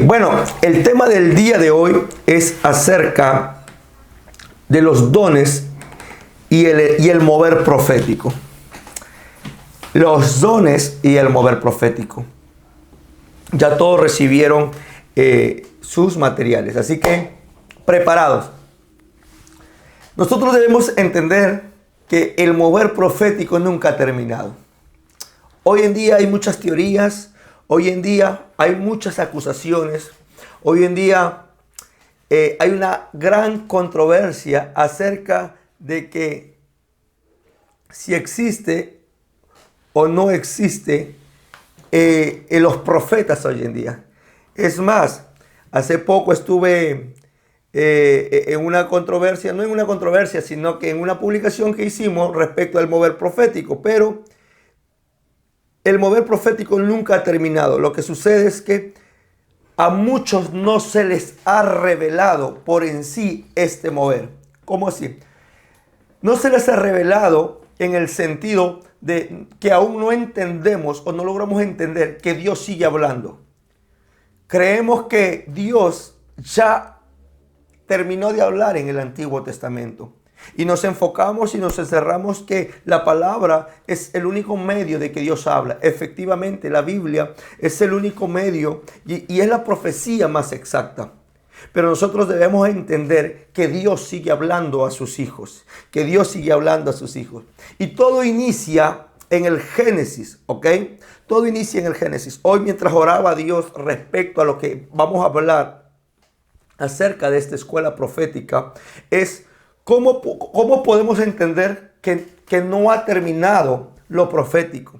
Bueno, el tema del día de hoy es acerca de los dones y el mover profético. Los dones y el mover profético. Ya todos recibieron sus materiales, así que preparados. Nosotros debemos entender que el mover profético nunca ha terminado. Hoy en día hay muchas teorías, hoy en día hay muchas acusaciones, hoy en día hay una gran controversia acerca de que si existe o no existe en los profetas hoy en día. Es más, hace poco estuve en una controversia, no en una controversia, sino que en una publicación que hicimos respecto al mover profético, pero el mover profético nunca ha terminado. Lo que sucede es que a muchos no se les ha revelado por en sí este mover. ¿Cómo así? No se les ha revelado en el sentido de que aún no entendemos o no logramos entender que Dios sigue hablando. Creemos que Dios ya terminó de hablar en el Antiguo Testamento. Y nos enfocamos y nos encerramos que la palabra es el único medio de que Dios habla. Efectivamente, la Biblia es el único medio y es la profecía más exacta. Pero nosotros debemos entender que Dios sigue hablando a sus hijos. Que Dios sigue hablando a sus hijos. Y todo inicia en el Génesis, ¿ok? Todo inicia en el Génesis. Hoy mientras oraba a Dios respecto a lo que vamos a hablar acerca de esta escuela profética, es cómo podemos entender que no ha terminado lo profético.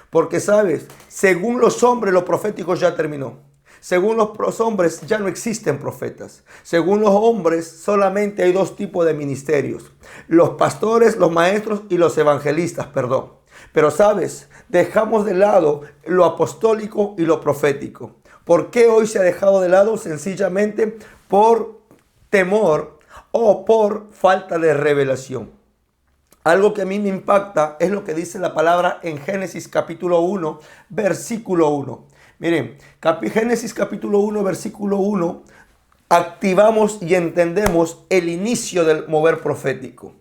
Porque, ¿sabes? Según los hombres, lo profético ya terminó. Según los hombres, ya no existen profetas. Según los hombres, solamente hay dos tipos de ministerios. Los pastores, los maestros y los evangelistas, perdón. Pero, ¿sabes? Dejamos de lado lo apostólico y lo profético. ¿Por qué hoy se ha dejado de lado? Sencillamente por temor o por falta de revelación. Algo que a mí me impacta es lo que dice la palabra en Génesis capítulo 1, versículo 1. Miren, Génesis capítulo 1, versículo 1, activamos y entendemos el inicio del mover profético.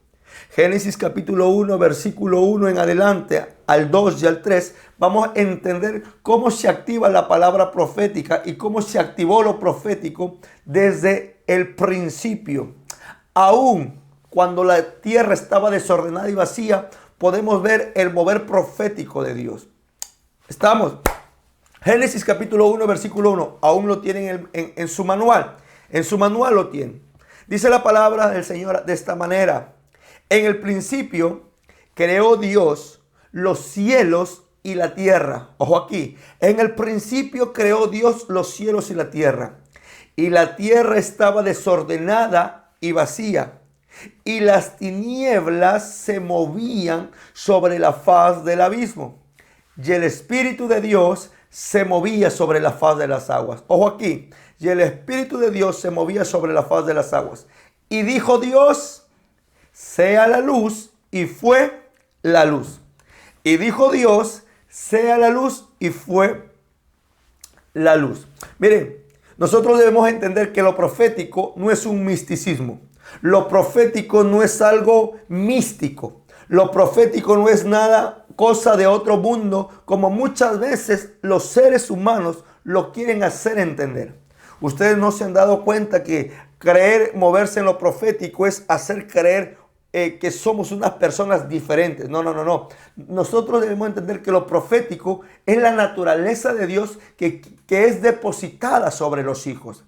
Génesis capítulo 1, versículo 1 en adelante, al 2 y al 3, vamos a entender cómo se activa la palabra profética y cómo se activó lo profético desde el principio. Aún cuando la tierra estaba desordenada y vacía, podemos ver el mover profético de Dios. Estamos. Génesis capítulo 1, versículo 1. Aún lo tienen en su manual. En su manual lo tienen. Dice la palabra del Señor de esta manera. En el principio creó Dios los cielos y la tierra. Ojo aquí. En el principio creó Dios los cielos y la tierra. Y la tierra estaba desordenada y vacía. Y las tinieblas se movían sobre la faz del abismo. Y el Espíritu de Dios se movía sobre la faz de las aguas. Ojo aquí. Y el Espíritu de Dios se movía sobre la faz de las aguas. Y dijo Dios, sea la luz, y fue la luz. Y dijo Dios, sea la luz, y fue la luz. Miren, nosotros debemos entender que lo profético no es un misticismo. Lo profético no es algo místico. Lo profético no es nada, cosa de otro mundo, como muchas veces los seres humanos lo quieren hacer entender. Ustedes no se han dado cuenta que creer, moverse en lo profético es hacer creer que somos unas personas diferentes. No. Nosotros debemos entender que lo profético es la naturaleza de Dios que es depositada sobre los hijos.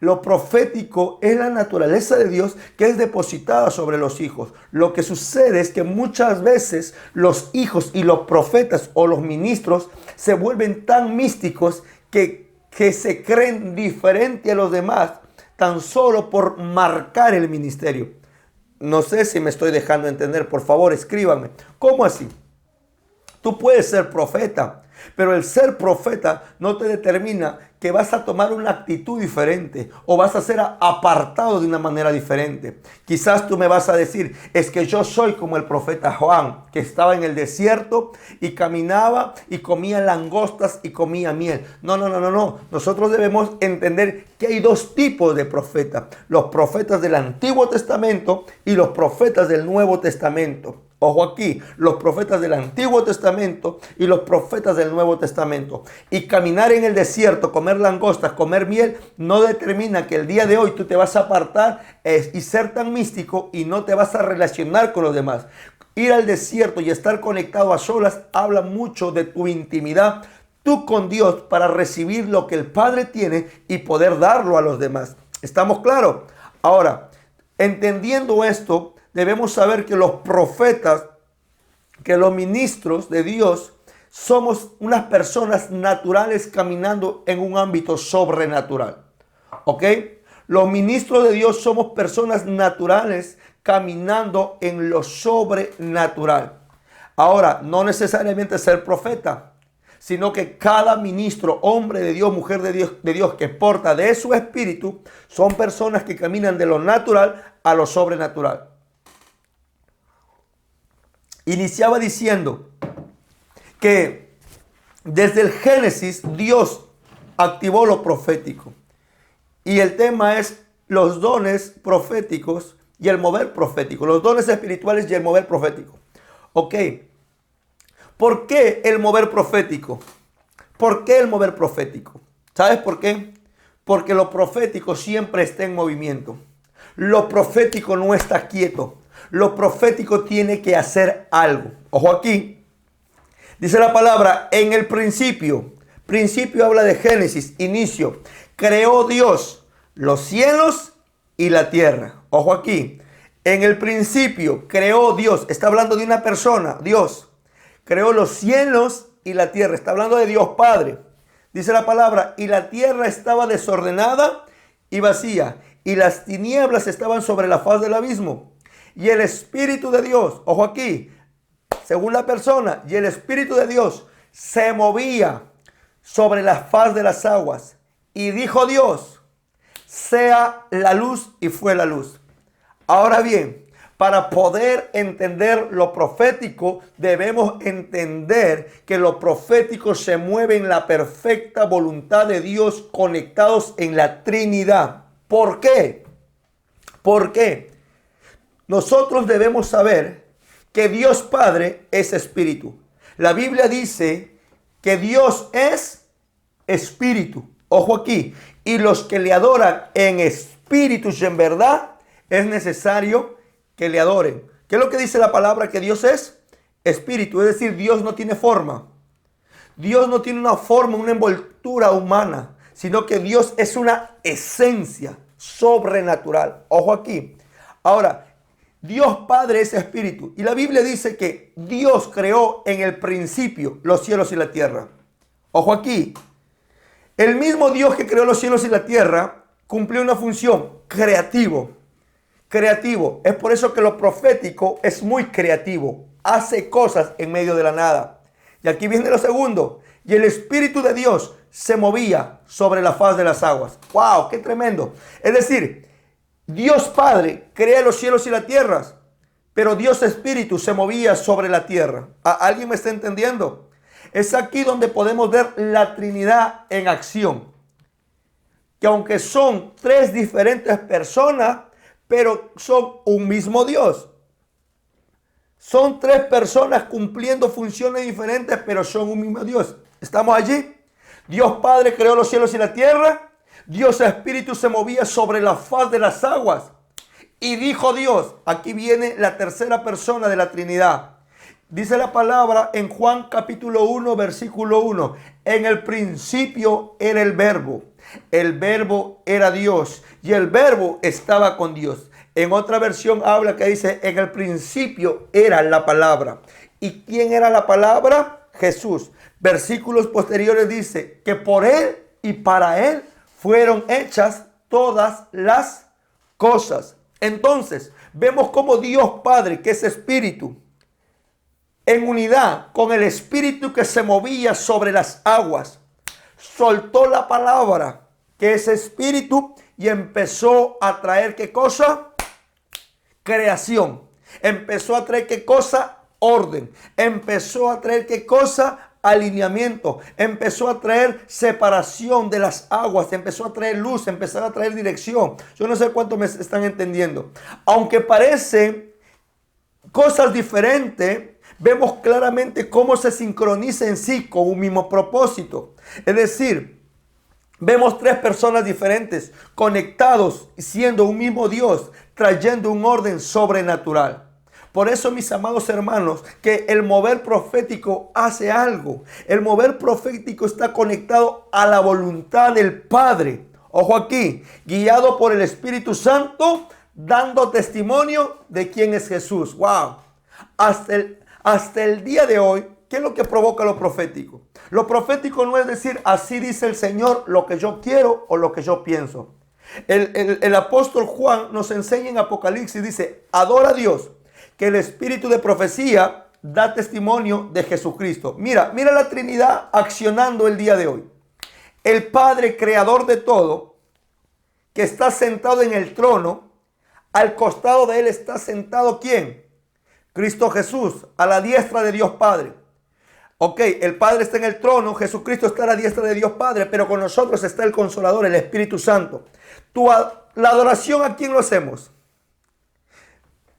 Lo profético es la naturaleza de Dios que es depositada sobre los hijos. Lo que sucede es que muchas veces los hijos y los profetas o los ministros se vuelven tan místicos que se creen diferente a los demás tan solo por marcar el ministerio. No sé si me estoy dejando entender. Por favor, escríbanme. ¿Cómo así? Tú puedes ser profeta, Pero el ser profeta no te determina que vas a tomar una actitud diferente o vas a ser apartado de una manera diferente. Quizás tú me vas a decir, es que yo soy como el profeta Juan, que estaba en el desierto y caminaba y comía langostas y comía miel. No. Nosotros debemos entender que hay dos tipos de profetas. Los profetas del Antiguo Testamento y los profetas del Nuevo Testamento. Ojo aquí, los profetas del Antiguo Testamento y los profetas del Nuevo Testamento. Y caminar en el desierto, comer langostas, comer miel, no determina que el día de hoy tú te vas a apartar y ser tan místico y no te vas a relacionar con los demás. Ir al desierto y estar conectado a solas habla mucho de tu intimidad, tú con Dios, para recibir lo que el Padre tiene y poder darlo a los demás. ¿Estamos claros? Ahora, entendiendo esto, debemos saber que los profetas, que los ministros de Dios, somos unas personas naturales caminando en un ámbito sobrenatural. ¿Ok? Los ministros de Dios somos personas naturales caminando en lo sobrenatural. Ahora, no necesariamente ser profeta, sino que cada ministro, hombre de Dios, mujer de Dios que porta de su espíritu, son personas que caminan de lo natural a lo sobrenatural. Iniciaba diciendo que desde el Génesis Dios activó lo profético. Y el tema es los dones proféticos y el mover profético. Los dones espirituales y el mover profético. Ok. ¿Por qué el mover profético? ¿Por qué el mover profético? ¿Sabes por qué? Porque lo profético siempre está en movimiento. Lo profético no está quieto. Lo profético tiene que hacer algo. Ojo aquí. Dice la palabra, en el principio. Principio habla de Génesis, inicio. Creó Dios los cielos y la tierra. Ojo aquí. En el principio creó Dios. Está hablando de una persona, Dios. Creó los cielos y la tierra. Está hablando de Dios Padre. Dice la palabra, y la tierra estaba desordenada y vacía. Y las tinieblas estaban sobre la faz del abismo. Y el Espíritu de Dios, ojo aquí, según la persona, y el Espíritu de Dios se movía sobre la faz de las aguas. Y dijo Dios, sea la luz, y fue la luz. Ahora bien, para poder entender lo profético, debemos entender que lo profético se mueve en la perfecta voluntad de Dios, conectados en la Trinidad. ¿Por qué? ¿Por qué? Nosotros debemos saber que Dios Padre es espíritu. La Biblia dice que Dios es espíritu. Ojo aquí. Y los que le adoran en espíritu y en verdad, es necesario que le adoren. ¿Qué es lo que dice la palabra? Que Dios es espíritu. Es decir, Dios no tiene forma. Dios no tiene una forma, una envoltura humana, sino que Dios es una esencia sobrenatural. Ojo aquí. Ahora, Dios Padre es espíritu. Y la Biblia dice que Dios creó en el principio los cielos y la tierra. Ojo aquí. El mismo Dios que creó los cielos y la tierra cumplió una función, creativo. Creativo. Es por eso que lo profético es muy creativo. Hace cosas en medio de la nada. Y aquí viene lo segundo. Y el Espíritu de Dios se movía sobre la faz de las aguas. ¡Wow! ¡Qué tremendo! Es decir, Dios Padre crea los cielos y las tierras, pero Dios Espíritu se movía sobre la tierra. ¿Alguien me está entendiendo? Es aquí donde podemos ver la Trinidad en acción. Que aunque son tres diferentes personas, pero son un mismo Dios. Son tres personas cumpliendo funciones diferentes, pero son un mismo Dios. ¿Estamos allí? Dios Padre creó los cielos y la tierra. Dios Espíritu se movía sobre la faz de las aguas. Y dijo Dios, aquí viene la tercera persona de la Trinidad. Dice la palabra en Juan capítulo 1, versículo 1. En el principio era el verbo. El verbo era Dios y el verbo estaba con Dios. En otra versión habla que dice, en el principio era la palabra. ¿Y quién era la palabra? Jesús. Versículos posteriores dice que por él y para él fueron hechas todas las cosas. Entonces, vemos cómo Dios Padre, que es espíritu, en unidad con el espíritu que se movía sobre las aguas, soltó la palabra, que es espíritu, y empezó a traer ¿qué cosa? Creación. Empezó a traer ¿qué cosa? Orden. Empezó a traer ¿qué cosa? Alineamiento. Empezó a traer separación de las aguas. Empezó a traer luz. Empezó a traer dirección. Yo no sé cuánto me están entendiendo. Aunque parecen cosas diferentes, vemos claramente cómo se sincroniza en sí con un mismo propósito. Es decir, vemos tres personas diferentes conectados, siendo un mismo Dios, trayendo un orden sobrenatural. Por eso, mis amados hermanos, que el mover profético hace algo. El mover profético está conectado a la voluntad del Padre. Ojo aquí, guiado por el Espíritu Santo, dando testimonio de quién es Jesús. ¡Wow! Hasta el día de hoy, ¿qué es lo que provoca lo profético? Lo profético no es decir, así dice el Señor, lo que yo quiero o lo que yo pienso. El apóstol Juan nos enseña en Apocalipsis, dice, adora a Dios, que el espíritu de profecía da testimonio de Jesucristo. Mira la Trinidad accionando el día de hoy. El Padre creador de todo, que está sentado en el trono, al costado de él está sentado ¿quién? Cristo Jesús, a la diestra de Dios Padre. Ok, el Padre está en el trono, Jesucristo está a la diestra de Dios Padre, pero con nosotros está el Consolador, el Espíritu Santo. La adoración, ¿a quién lo hacemos?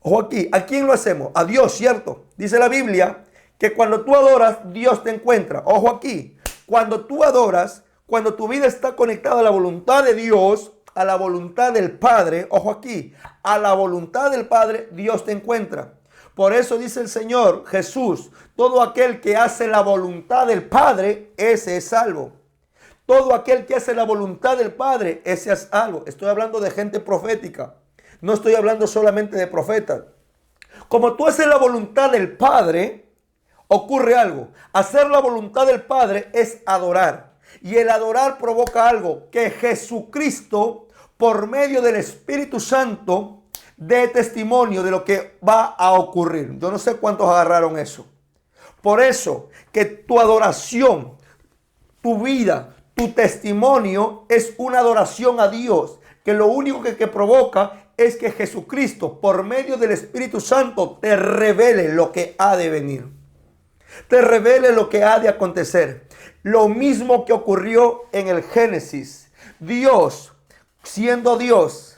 Ojo aquí, ¿a quién lo hacemos? A Dios, ¿cierto? Dice la Biblia que cuando tú adoras, Dios te encuentra. Ojo aquí, cuando tú adoras, cuando tu vida está conectada a la voluntad de Dios, a la voluntad del Padre, ojo aquí, a la voluntad del Padre, Dios te encuentra. Por eso dice el Señor Jesús, todo aquel que hace la voluntad del Padre, ese es salvo. Todo aquel que hace la voluntad del Padre, ese es salvo. Estoy hablando de gente profética. No estoy hablando solamente de profetas. Como tú haces la voluntad del Padre, ocurre algo. Hacer la voluntad del Padre es adorar. Y el adorar provoca algo, que Jesucristo, por medio del Espíritu Santo, dé testimonio de lo que va a ocurrir. Yo no sé cuántos agarraron eso. Por eso que tu adoración, tu vida, tu testimonio es una adoración a Dios, que lo único que provoca es que Jesucristo, por medio del Espíritu Santo, te revele lo que ha de venir. Te revele lo que ha de acontecer. Lo mismo que ocurrió en el Génesis. Dios, siendo Dios,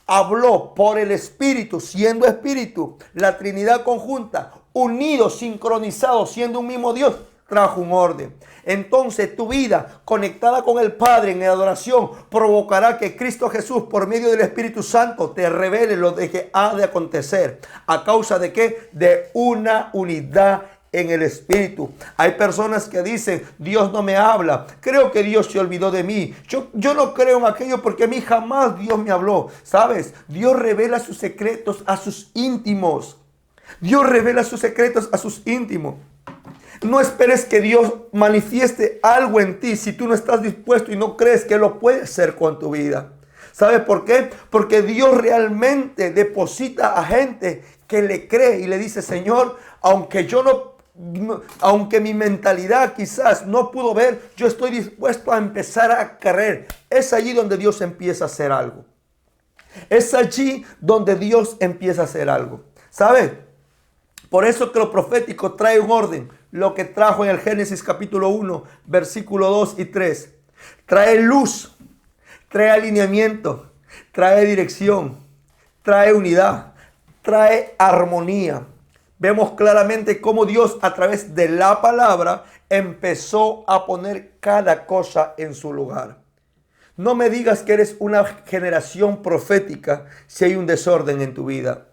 habló por el Espíritu, siendo Espíritu, la Trinidad conjunta, unidos, sincronizados, siendo un mismo Dios, trajo un orden. Entonces tu vida conectada con el Padre en adoración provocará que Cristo Jesús, por medio del Espíritu Santo, te revele lo de que ha de acontecer. ¿A causa de qué? De una unidad en el Espíritu. Hay personas que dicen, Dios no me habla, creo que Dios se olvidó de mí, yo no creo en aquello porque a mí jamás Dios me habló. ¿Sabes? Dios revela sus secretos a sus íntimos. Dios revela sus secretos a sus íntimos. No esperes que Dios manifieste algo en ti si tú no estás dispuesto y no crees que lo puede hacer con tu vida. ¿Sabes por qué? Porque Dios realmente deposita a gente que le cree y le dice, Señor, aunque mi mentalidad quizás no pudo ver, yo estoy dispuesto a empezar a creer. Es allí donde Dios empieza a hacer algo. Es allí donde Dios empieza a hacer algo. ¿Sabes? Por eso que lo profético trae un orden. Lo que trajo en el Génesis capítulo 1, versículo 2 y 3. Trae luz, trae alineamiento, trae dirección, trae unidad, trae armonía. Vemos claramente cómo Dios a través de la palabra empezó a poner cada cosa en su lugar. No me digas que eres una generación profética si hay un desorden en tu vida.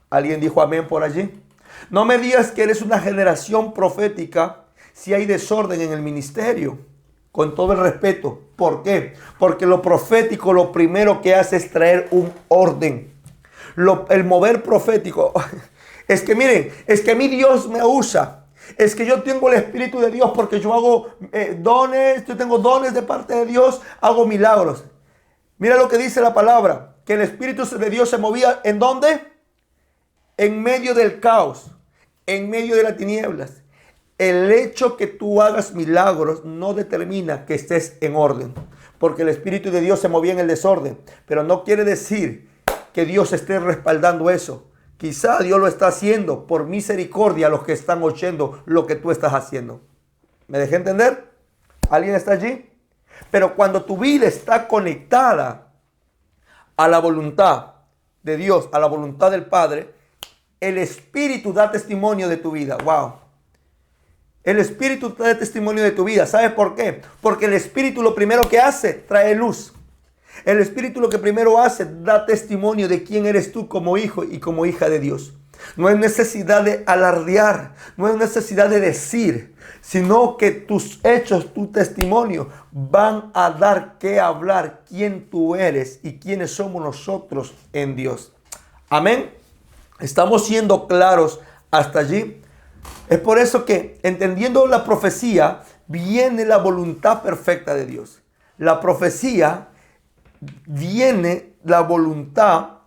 ¿Alguien dijo amén por allí? No me digas que eres una generación profética si hay desorden en el ministerio. Con todo el respeto. ¿Por qué? Porque lo profético lo primero que hace es traer un orden. El mover profético. Es que miren, es que a mí Dios me usa. Es que yo tengo el Espíritu de Dios porque yo hago dones. Yo tengo dones de parte de Dios. Hago milagros. Mira lo que dice la palabra. Que el Espíritu de Dios se movía. ¿En dónde? En medio del caos. en medio de las tinieblas. El hecho que tú hagas milagros no determina que estés en orden, porque el Espíritu de Dios se movía en el desorden, pero no quiere decir que Dios esté respaldando eso. Quizá Dios lo está haciendo por misericordia a los que están oyendo lo que tú estás haciendo. ¿Me dejé entender? ¿Alguien está allí? Pero cuando tu vida está conectada a la voluntad de Dios, a la voluntad del Padre, el Espíritu da testimonio de tu vida. ¡Wow! El Espíritu da testimonio de tu vida. ¿Sabes por qué? Porque el Espíritu lo primero que hace, trae luz. El Espíritu lo que primero hace, da testimonio de quién eres tú como hijo y como hija de Dios. No hay necesidad de alardear, no hay necesidad de decir, sino que tus hechos, tu testimonio van a dar que hablar quién tú eres y quiénes somos nosotros en Dios. Amén. ¿Estamos siendo claros hasta allí? Es por eso que, entendiendo la profecía, viene la voluntad perfecta de Dios. La profecía viene la voluntad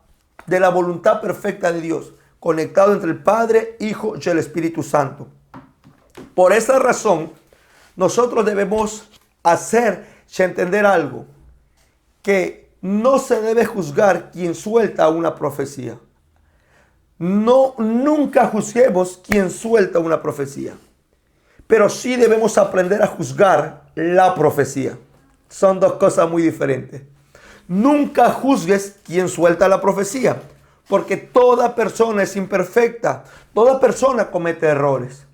perfecta de Dios, conectado entre el Padre, Hijo y el Espíritu Santo. Por esa razón, nosotros debemos entender algo, que no se debe juzgar quien suelta una profecía. No, nunca juzguemos quien suelta una profecía. Pero sí debemos aprender a juzgar la profecía. Son dos cosas muy diferentes. Nunca juzgues quien suelta la profecía, porque toda persona es imperfecta. Toda persona comete errores.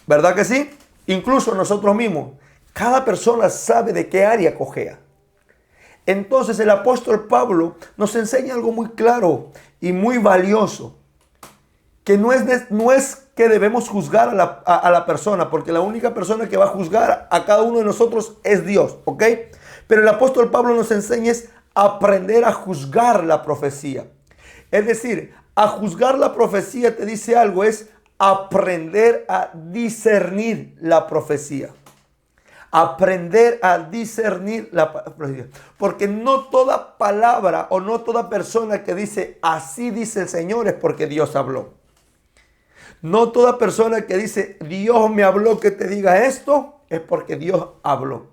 ¿Verdad que sí? Incluso nosotros mismos. Cada persona sabe de qué área cojea. Entonces el apóstol Pablo nos enseña algo muy claro y muy valioso. Que no es que debemos juzgar a la persona, porque la única persona que va a juzgar a cada uno de nosotros es Dios, ¿ok? Pero el apóstol Pablo nos enseña es aprender a juzgar la profecía. Es decir, a juzgar la profecía te dice algo, es aprender a discernir la profecía. Aprender a discernir la profecía. Porque no toda palabra o no toda persona que dice así dice el Señor es porque Dios habló. No toda persona que dice Dios me habló que te diga esto es porque Dios habló.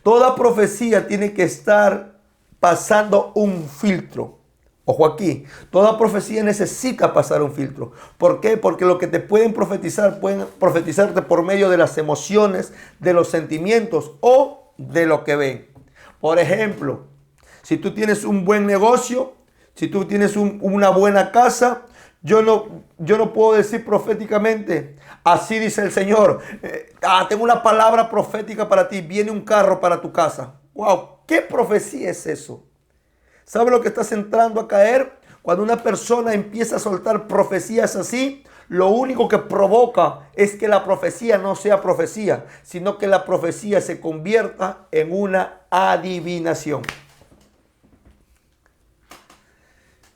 Toda profecía tiene que estar pasando un filtro. Ojo aquí, toda profecía necesita pasar un filtro. ¿Por qué? Porque lo que te pueden profetizarte por medio de las emociones, de los sentimientos o de lo que ven. Por ejemplo, si tú tienes un buen negocio, si tú tienes una buena casa, yo no puedo decir proféticamente, así dice el Señor, tengo una palabra profética para ti, viene un carro para tu casa. ¡Wow! ¿Qué profecía es eso? ¿Sabe lo que estás entrando a caer? Cuando una persona empieza a soltar profecías así, lo único que provoca es que la profecía no sea profecía, sino que la profecía se convierta en una adivinación.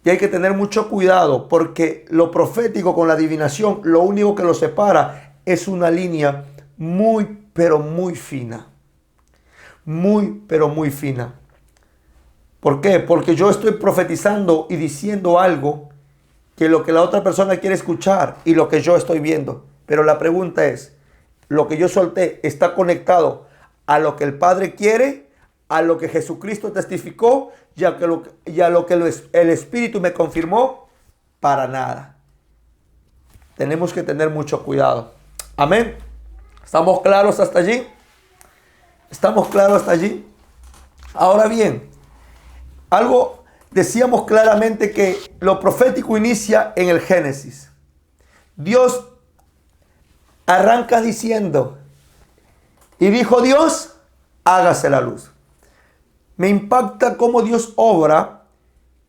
Y hay que tener mucho cuidado porque lo profético con la adivinación, lo único que lo separa es una línea muy, pero muy fina. Muy, pero muy fina. ¿Por qué? Porque yo estoy profetizando y diciendo algo que lo que la otra persona quiere escuchar y lo que yo estoy viendo. Pero la pregunta es, ¿lo que yo solté está conectado a lo que el Padre quiere, a lo que Jesucristo testificó y a lo que el Espíritu me confirmó? Para nada. Tenemos que tener mucho cuidado. Amén. ¿Estamos claros hasta allí? ¿Estamos claros hasta allí? Ahora bien, decíamos claramente que lo profético inicia en el Génesis. Dios arranca diciendo, y dijo Dios, hágase la luz. Me impacta cómo Dios obra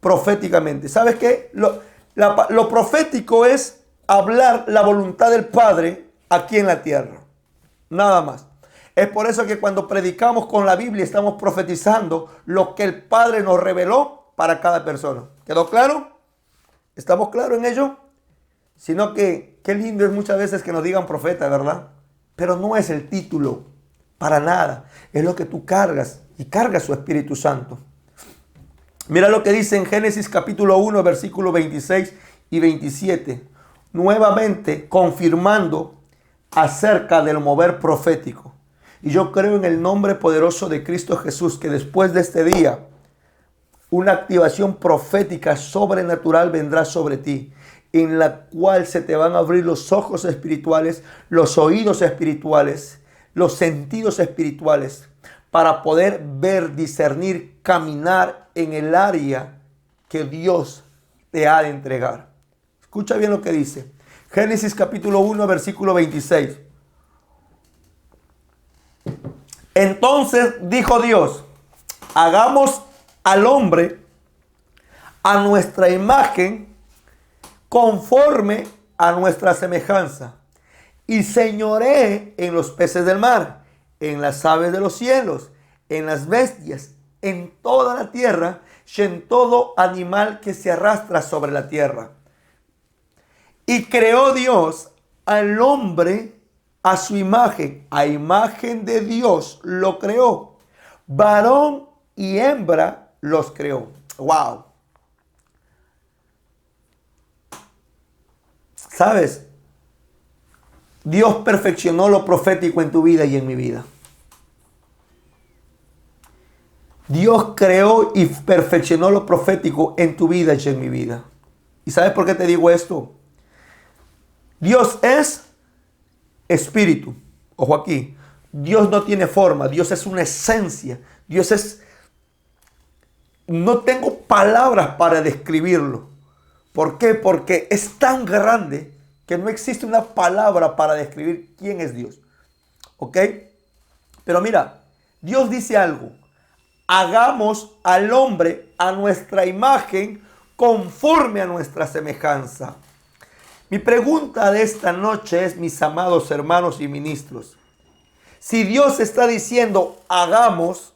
proféticamente. ¿Sabes qué? Lo profético es hablar la voluntad del Padre aquí en la tierra. Nada más. Es por eso que cuando predicamos con la Biblia estamos profetizando lo que el Padre nos reveló para cada persona. ¿Quedó claro? ¿Estamos claros en ello? Sino que qué lindo es muchas veces que nos digan profeta, ¿verdad? Pero no es el título, para nada. Es lo que tú cargas y carga su Espíritu Santo. Mira lo que dice en Génesis capítulo 1, versículos 26 y 27. nuevamente confirmando acerca del mover profético. Y yo creo en el nombre poderoso de Cristo Jesús que después de este día, una activación profética sobrenatural vendrá sobre ti, en la cual se te van a abrir los ojos espirituales, los oídos espirituales, los sentidos espirituales, para poder ver, discernir, caminar en el área que Dios te ha de entregar. Escucha bien lo que dice. Génesis capítulo 1, versículo 26. Entonces dijo Dios, hagamos al hombre a nuestra imagen, conforme a nuestra semejanza, y señoree en los peces del mar, en las aves de los cielos, en las bestias, en toda la tierra, y en todo animal que se arrastra sobre la tierra. Y creó Dios al hombre a su imagen, a imagen de Dios lo creó, varón y hembra los creó. Wow. ¿Sabes? Dios perfeccionó lo profético en tu vida y en mi vida. Dios creó y perfeccionó lo profético en tu vida y en mi vida. ¿Y sabes por qué te digo esto? Dios es espíritu. Ojo aquí. Dios no tiene forma. Dios es una esencia. Dios es... No tengo palabras para describirlo. ¿Por qué? Porque es tan grande que no existe una palabra para describir quién es Dios. ¿Ok? Pero mira, Dios dice algo. Hagamos al hombre a nuestra imagen, conforme a nuestra semejanza. Mi pregunta de esta noche es, mis amados hermanos y ministros, si Dios está diciendo, hagamos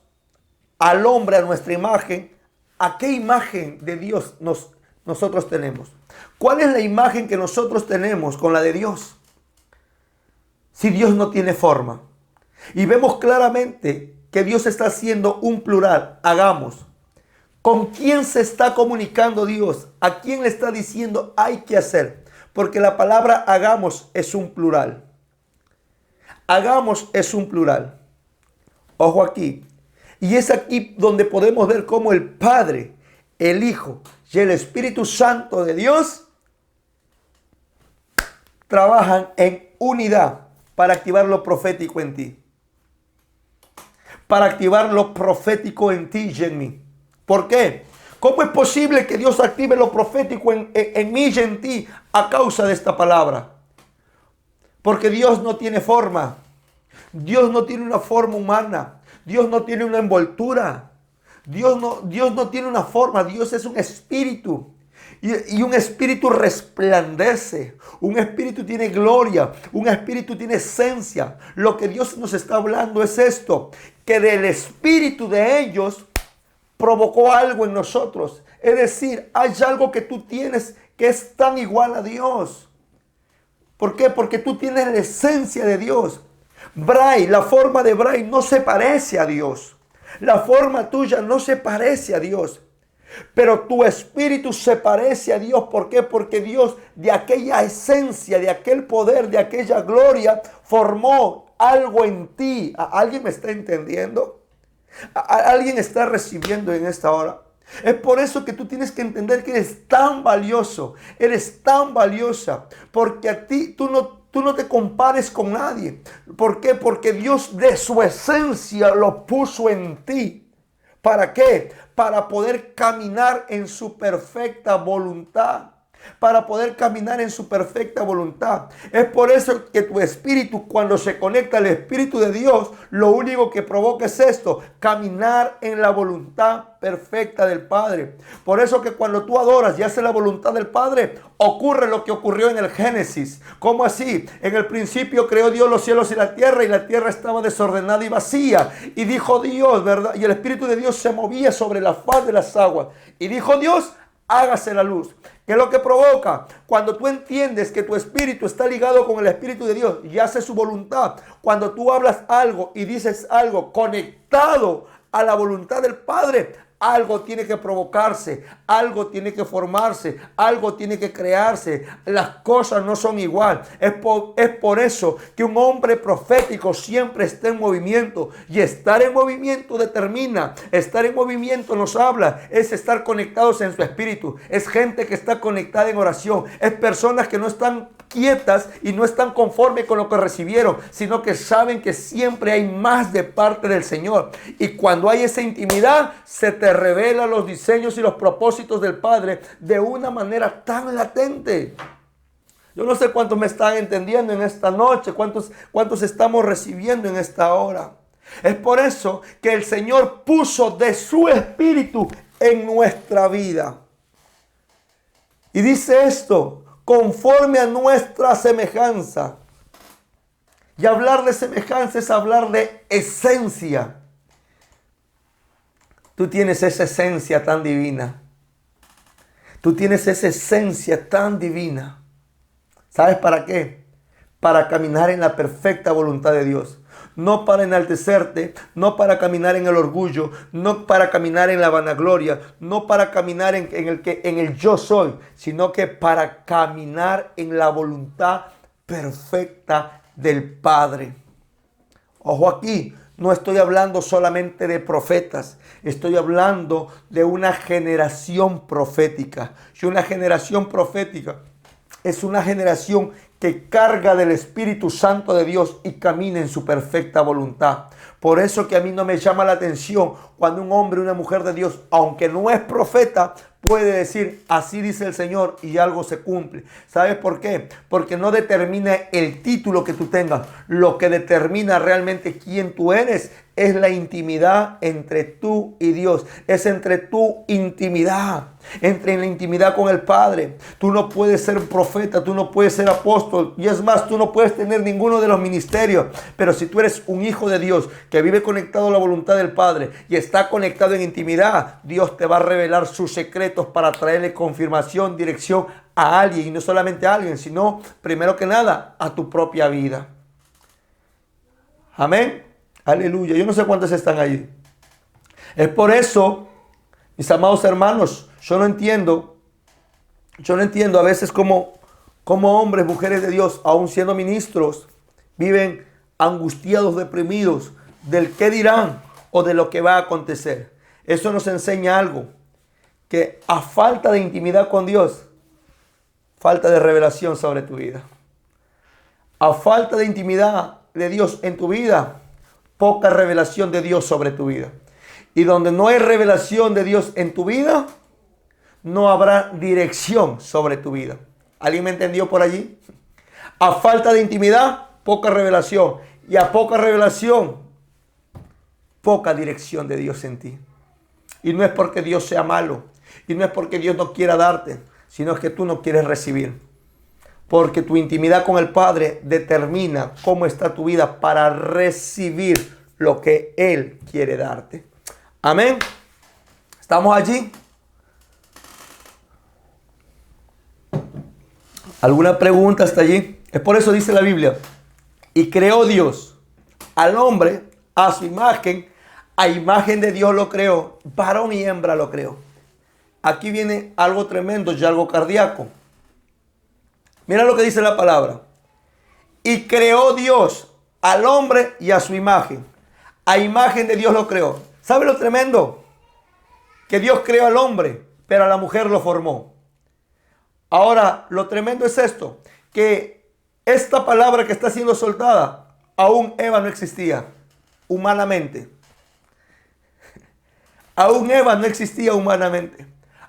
al hombre a nuestra imagen, ¿a qué imagen de Dios nosotros tenemos? ¿Cuál es la imagen que nosotros tenemos con la de Dios? Si Dios no tiene forma. Y vemos claramente que Dios está haciendo un plural, hagamos. ¿Con quién se está comunicando Dios? ¿A quién le está diciendo hay que hacer? Porque la palabra hagamos es un plural. Hagamos es un plural. Ojo aquí. Y es aquí donde podemos ver cómo el Padre, el Hijo y el Espíritu Santo de Dios trabajan en unidad para activar lo profético en ti. Para activar lo profético en ti y en mí. ¿Por qué? ¿Cómo es posible que Dios active lo profético en mí y en ti a causa de esta palabra? Porque Dios no tiene forma. Dios no tiene una forma humana. Dios no tiene una envoltura. Dios no tiene una forma. Dios es un espíritu. Y un espíritu resplandece. Un espíritu tiene gloria. Un espíritu tiene esencia. Lo que Dios nos está hablando es esto. Que del espíritu de ellos provocó algo en nosotros. Es decir, hay algo que tú tienes que es tan igual a Dios. ¿Por qué? Porque tú tienes la esencia de Dios. Bray, la forma de Bray no se parece a Dios. La forma tuya no se parece a Dios. Pero tu espíritu se parece a Dios. ¿Por qué? Porque Dios de aquella esencia, de aquel poder, de aquella gloria, formó algo en ti. ¿Alguien me está entendiendo? ¿Alguien está recibiendo en esta hora? Es por eso que tú tienes que entender que eres tan valioso. Eres tan valiosa. Porque a ti, tú no te compares con nadie. ¿Por qué? Porque Dios de su esencia lo puso en ti. ¿Para qué? Para poder caminar en su perfecta voluntad. Para poder caminar en su perfecta voluntad. Es por eso que tu espíritu, cuando se conecta al Espíritu de Dios, lo único que provoca es esto: caminar en la voluntad perfecta del Padre. Por eso que cuando tú adoras y haces la voluntad del Padre, ocurre lo que ocurrió en el Génesis. ¿Cómo así? En el principio creó Dios los cielos y la tierra estaba desordenada y vacía. Y dijo Dios, ¿verdad? Y el Espíritu de Dios se movía sobre la faz de las aguas. Y dijo Dios, hágase la luz. ¿Qué es lo que provoca? Cuando tú entiendes que tu espíritu está ligado con el Espíritu de Dios y hace su voluntad. Cuando tú hablas algo y dices algo conectado a la voluntad del Padre, algo tiene que provocarse, algo tiene que formarse, algo tiene que crearse. Las cosas no son igual. Es por eso que un hombre profético siempre está en movimiento. Y estar en movimiento determina. Estar en movimiento nos habla. Es estar conectados en su espíritu. Es gente que está conectada en oración. Es personas que no están quietas y no están conformes con lo que recibieron, sino que saben que siempre hay más de parte del Señor. Y cuando hay esa intimidad, se te revelan los diseños y los propósitos del Padre de una manera tan latente. Yo no sé cuántos me están entendiendo en esta noche, cuántos estamos recibiendo en esta hora. Es por eso que el Señor puso de su espíritu en nuestra vida. Y dice esto: conforme a nuestra semejanza. Y hablar de semejanza es hablar de esencia. Tú tienes esa esencia tan divina. Tú tienes esa esencia tan divina. ¿Sabes para qué? Para caminar en la perfecta voluntad de Dios. No para enaltecerte, no para caminar en el orgullo, no para caminar en la vanagloria, no para caminar en el yo soy, sino que para caminar en la voluntad perfecta del Padre. Ojo aquí, no estoy hablando solamente de profetas, estoy hablando de una generación profética. Y una generación profética es una generación que carga del Espíritu Santo de Dios y camina en su perfecta voluntad. Por eso que a mí no me llama la atención cuando un hombre o una mujer de Dios, aunque no es profeta, puede decir, así dice el Señor, y algo se cumple. ¿Sabes por qué? Porque no determina el título que tú tengas. Lo que determina realmente quién tú eres es la intimidad entre tú y Dios. Es entre tu intimidad, entre la intimidad con el Padre. Tú no puedes ser profeta, tú no puedes ser apóstol. Y es más, tú no puedes tener ninguno de los ministerios. Pero si tú eres un hijo de Dios que vive conectado a la voluntad del Padre y está conectado en intimidad, Dios te va a revelar sus secretos para traerle confirmación, dirección a alguien. Y no solamente a alguien, sino primero que nada a tu propia vida. Amén. Aleluya. Yo no sé cuántos están allí. Es por eso, mis amados hermanos, yo no entiendo a veces cómo hombres, mujeres de Dios, aún siendo ministros, viven angustiados, deprimidos del qué dirán o de lo que va a acontecer. Eso nos enseña algo, que a falta de intimidad con Dios, falta de revelación sobre tu vida. A falta de intimidad de Dios en tu vida, poca revelación de Dios sobre tu vida. Y donde no hay revelación de Dios en tu vida, no habrá dirección sobre tu vida. ¿Alguien me entendió por allí? A falta de intimidad, poca revelación. Y a poca revelación, poca dirección de Dios en ti. Y no es porque Dios sea malo. Y no es porque Dios no quiera darte, sino es que tú no quieres recibir. Porque tu intimidad con el Padre determina cómo está tu vida para recibir lo que Él quiere darte. Amén. ¿Estamos allí? ¿Alguna pregunta hasta allí? Es por eso dice la Biblia. Y creó Dios al hombre a su imagen. A imagen de Dios lo creó. Varón y hembra lo creó. Aquí viene algo tremendo y algo cardíaco. Mira lo que dice la palabra. Y creó Dios al hombre y a su imagen. A imagen de Dios lo creó. ¿Sabe lo tremendo? Que Dios creó al hombre, pero a la mujer lo formó. Ahora, lo tremendo es esto. Que esta palabra que está siendo soltada, aún Eva no existía humanamente. Aún Eva no existía humanamente.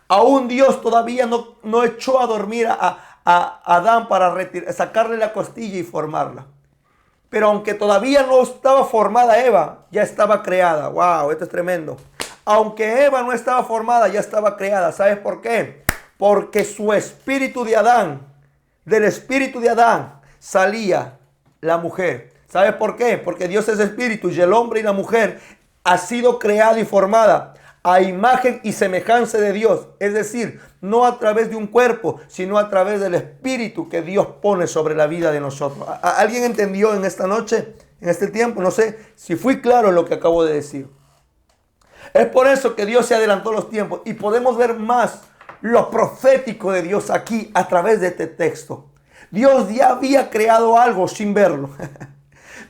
Aún Dios todavía no echó a dormir a Adán para sacarle la costilla y formarla. Pero aunque todavía no estaba formada Eva, ya estaba creada. ¡Wow! Esto es tremendo. Aunque Eva no estaba formada, ya estaba creada. ¿Sabes por qué? Porque su espíritu de Adán, del espíritu de Adán, salía la mujer. ¿Sabes por qué? Porque Dios es espíritu y el hombre y la mujer ha sido creada y formada a imagen y semejanza de Dios. Es decir, no a través de un cuerpo, sino a través del espíritu que Dios pone sobre la vida de nosotros. ¿Alguien entendió en esta noche, en este tiempo? No sé si fui claro en lo que acabo de decir. Es por eso que Dios se adelantó los tiempos y podemos ver más lo profético de Dios aquí a través de este texto. Dios ya había creado algo sin verlo.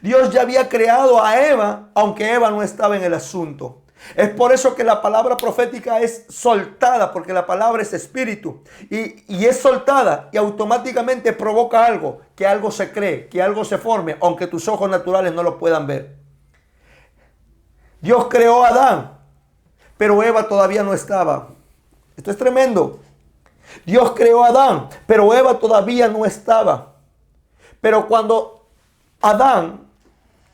Dios ya había creado a Eva, aunque Eva no estaba en el asunto. Es por eso que la palabra profética es soltada, porque la palabra es espíritu. Y es soltada y automáticamente provoca algo, que algo se cree, que algo se forme, aunque tus ojos naturales no lo puedan ver. Dios creó a Adán, pero Eva todavía no estaba. Esto es tremendo. Dios creó a Adán, pero Eva todavía no estaba. Pero cuando Adán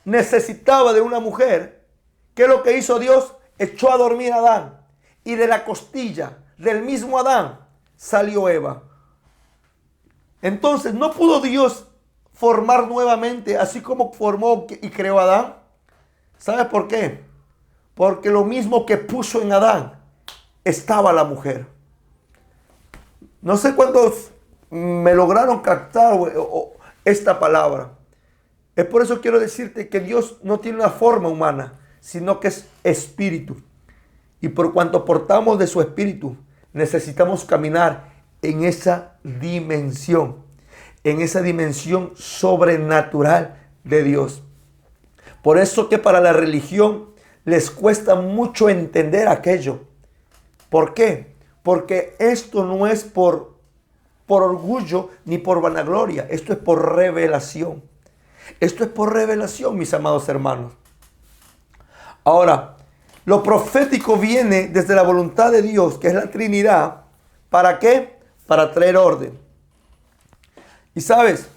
necesitaba de una mujer, ¿qué es lo que hizo Dios? Echó a dormir a Adán. Y de la costilla del mismo Adán salió Eva. Entonces, ¿no pudo Dios formar nuevamente, así como formó y creó a Adán? ¿Sabes por qué? Porque lo mismo que puso en Adán, estaba la mujer. No sé cuántos me lograron captar esta palabra. Es por eso quiero decirte que Dios no tiene una forma humana, sino que es espíritu. Y por cuanto portamos de su espíritu, necesitamos caminar en esa dimensión sobrenatural de Dios. Por eso que para la religión les cuesta mucho entender aquello. ¿Por qué? Porque esto no es por orgullo ni por vanagloria. Esto es por revelación. Esto es por revelación, mis amados hermanos. Ahora, lo profético viene desde la voluntad de Dios, que es la Trinidad. ¿Para qué? Para traer orden. Y sabes,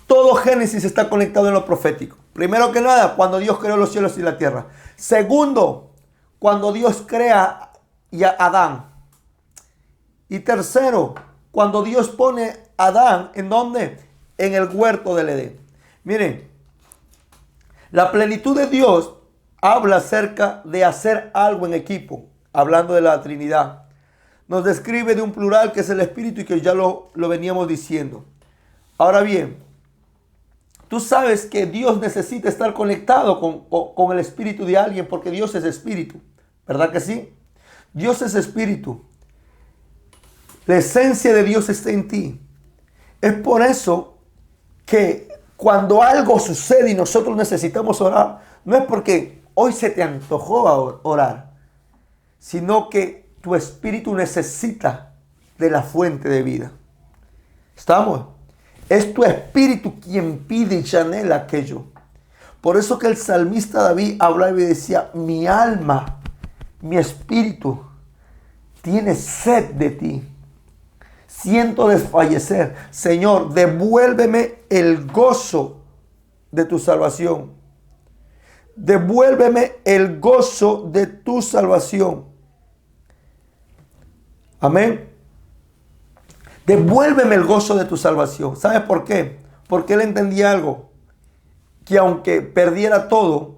todo Génesis está conectado en lo profético. Primero que nada, cuando Dios creó los cielos y la tierra. Segundo, cuando Dios crea a Adán. Y tercero, cuando Dios pone a Adán, ¿en dónde? En el huerto del Edén. Miren, la plenitud de Dios habla acerca de hacer algo en equipo, hablando de la Trinidad. Nos describe de un plural que es el Espíritu y que ya lo veníamos diciendo. Ahora bien, tú sabes que Dios necesita estar conectado con el espíritu de alguien porque Dios es espíritu. ¿Verdad que sí? Dios es espíritu. La esencia de Dios está en ti. Es por eso que cuando algo sucede y nosotros necesitamos orar, no es porque hoy se te antojó orar, sino que tu espíritu necesita de la fuente de vida. ¿Estamos? Es tu espíritu quien pide y anhela aquello. Por eso que el salmista David hablaba y decía, mi alma, mi espíritu tiene sed de ti. Siento desfallecer. Señor, devuélveme el gozo de tu salvación. Devuélveme el gozo de tu salvación. Amén. Devuélveme el gozo de tu salvación. ¿Sabes por qué? Porque él entendía algo. Que aunque perdiera todo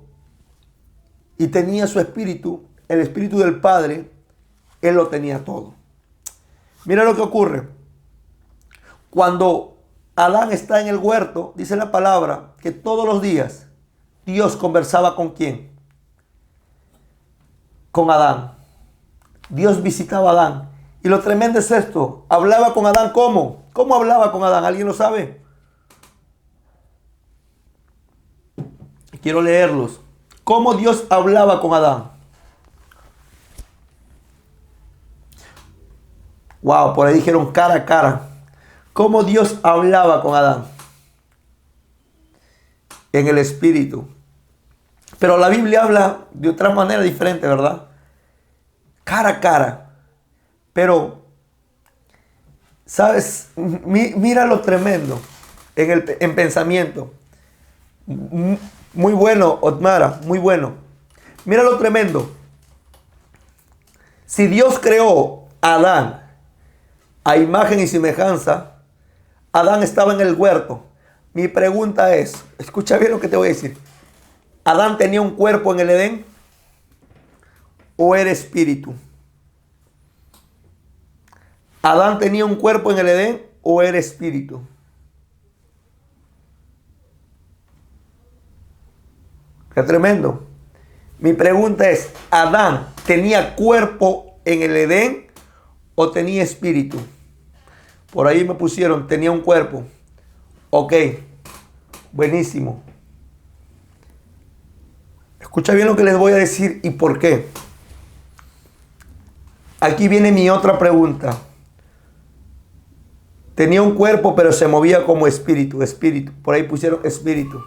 y tenía su espíritu, el espíritu del Padre, él lo tenía todo. Mira lo que ocurre. Cuando Adán está en el huerto, dice la palabra que todos los días Dios conversaba ¿con quién? Con Adán. Dios visitaba a Adán. Y lo tremendo es esto. Hablaba con Adán ¿cómo? ¿Cómo hablaba con Adán? ¿Alguien lo sabe? Quiero leerlos. ¿Cómo Dios hablaba con Adán? Wow, por ahí dijeron cara a cara. ¿Cómo Dios hablaba con Adán? En el espíritu. Pero la Biblia habla de otra manera diferente, ¿verdad? Cara a cara. Pero, ¿sabes? Mira lo tremendo en pensamiento. Muy bueno, Otmara, muy bueno. Mira lo tremendo. Si Dios creó a Adán a imagen y semejanza, Adán estaba en el huerto. Mi pregunta es, escucha bien lo que te voy a decir. ¿Adán tenía un cuerpo en el Edén o era espíritu? ¿Adán tenía un cuerpo en el Edén o era espíritu? Qué tremendo. Mi pregunta es, ¿Adán tenía cuerpo en el Edén o tenía espíritu? Por ahí me pusieron, tenía un cuerpo. Ok, buenísimo. Escucha bien lo que les voy a decir y por qué. Aquí viene mi otra pregunta. Tenía un cuerpo, pero se movía como espíritu. Por ahí pusieron espíritu.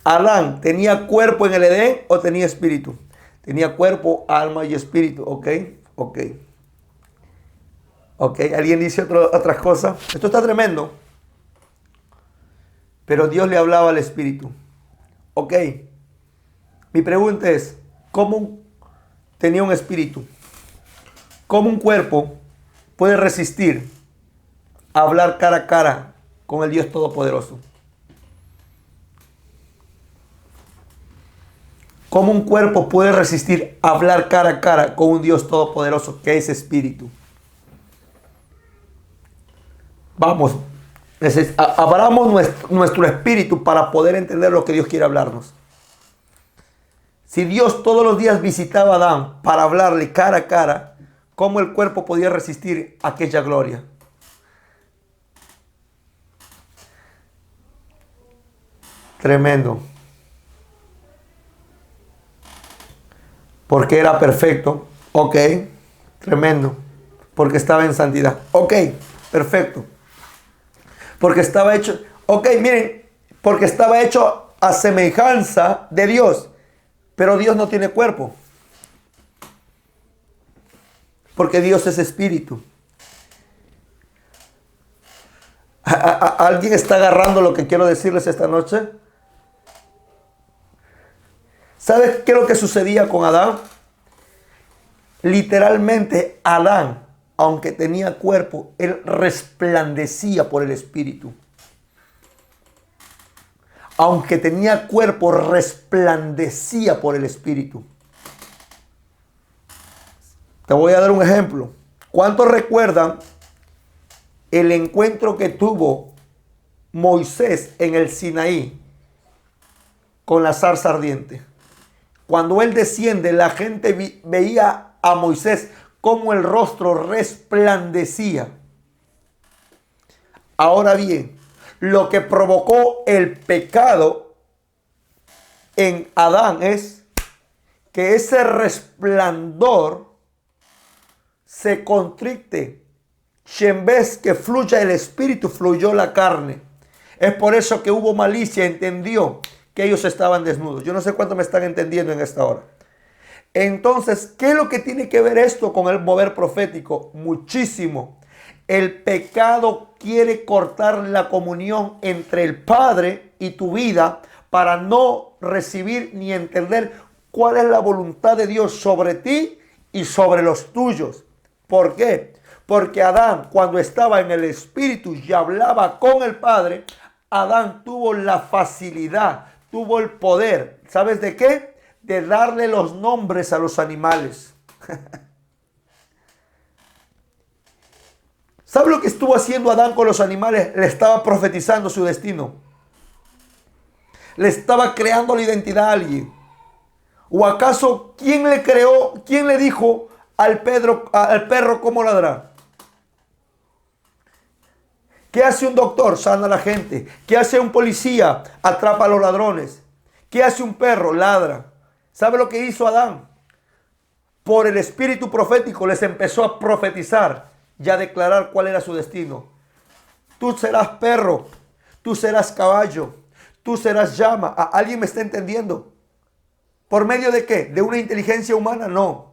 ¿Adán tenía cuerpo en el Edén o tenía espíritu? Tenía cuerpo, alma y espíritu. Ok. ¿Alguien dice otras cosas? Esto está tremendo. Pero Dios le hablaba al espíritu. Ok. Mi pregunta es, ¿cómo tenía un espíritu? ¿Cómo un cuerpo puede resistir a hablar cara a cara con el Dios Todopoderoso? ¿Cómo un cuerpo puede resistir a hablar cara a cara con un Dios Todopoderoso que es espíritu? Vamos, abramos nuestro espíritu para poder entender lo que Dios quiere hablarnos. Si Dios todos los días visitaba a Adán para hablarle cara a cara, ¿cómo el cuerpo podía resistir aquella gloria? Tremendo. Porque era perfecto. Ok, tremendo. Porque estaba en santidad. Ok, perfecto. Porque estaba hecho, ok, miren, porque estaba hecho a semejanza de Dios. Pero Dios no tiene cuerpo. Porque Dios es espíritu. ¿Alguien está agarrando lo que quiero decirles esta noche? ¿Sabes qué es lo que sucedía con Adán? Literalmente Adán, aunque tenía cuerpo, él resplandecía por el espíritu. Aunque tenía cuerpo, resplandecía por el espíritu. Te voy a dar un ejemplo. ¿Cuántos recuerdan el encuentro que tuvo Moisés en el Sinaí con la zarza ardiente? Cuando él desciende, la gente veía a Moisés como el rostro resplandecía. Ahora bien, lo que provocó el pecado en Adán es que ese resplandor se constricte. Si en vez que fluya el espíritu, fluyó la carne. Es por eso que hubo malicia, entendió que ellos estaban desnudos. Yo no sé cuánto me están entendiendo en esta hora. Entonces, ¿qué es lo que tiene que ver esto con el mover profético? Muchísimo. El pecado quiere cortar la comunión entre el Padre y tu vida para no recibir ni entender cuál es la voluntad de Dios sobre ti y sobre los tuyos. ¿Por qué? Porque Adán, cuando estaba en el Espíritu y hablaba con el Padre, Adán tuvo la facilidad, tuvo el poder. ¿Sabes de qué? De darle los nombres a los animales. ¿Sabe lo que estuvo haciendo Adán con los animales? Le estaba profetizando su destino. Le estaba creando la identidad a alguien. ¿O acaso quién le creó, quién le dijo al perro cómo ladrar? ¿Qué hace un doctor? Sana a la gente. ¿Qué hace un policía? Atrapa a los ladrones. ¿Qué hace un perro? Ladra. ¿Sabe lo que hizo Adán? Por el espíritu profético les empezó a profetizar y a declarar cuál era su destino. Tú serás perro, tú serás caballo, tú serás llama. ¿Alguien me está entendiendo? ¿Por medio de qué? ¿De una inteligencia humana? No,